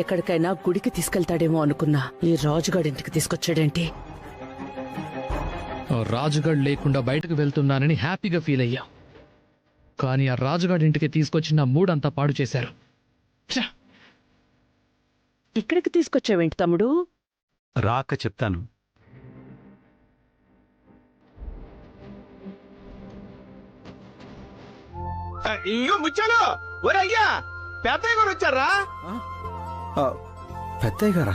ఎక్కడికైనా గుడికి తీసుకెళ్తాడేమో అనుకున్నా. ఈ రాజుగాడింటికి తీసుకొచ్చాడేంటి? రాజుగాడు లేకుండా బయటకు వెళ్తున్నానని హ్యాపీగా ఫీల్ అయ్యా. కానీ ఆ రాజుగాడి ఇంటికి తీసుకొచ్చిన మూడంతా పాడు చేశారు. ఇక్కడికి తీసుకొచ్చావేంటి తమ్ముడు? రాక చెప్తాను. ఇంకో ముచ్చాలు. ఒరే అయ్యా, పెద్దయ్య గారు వచ్చారా? పెద్దయ్య గారా?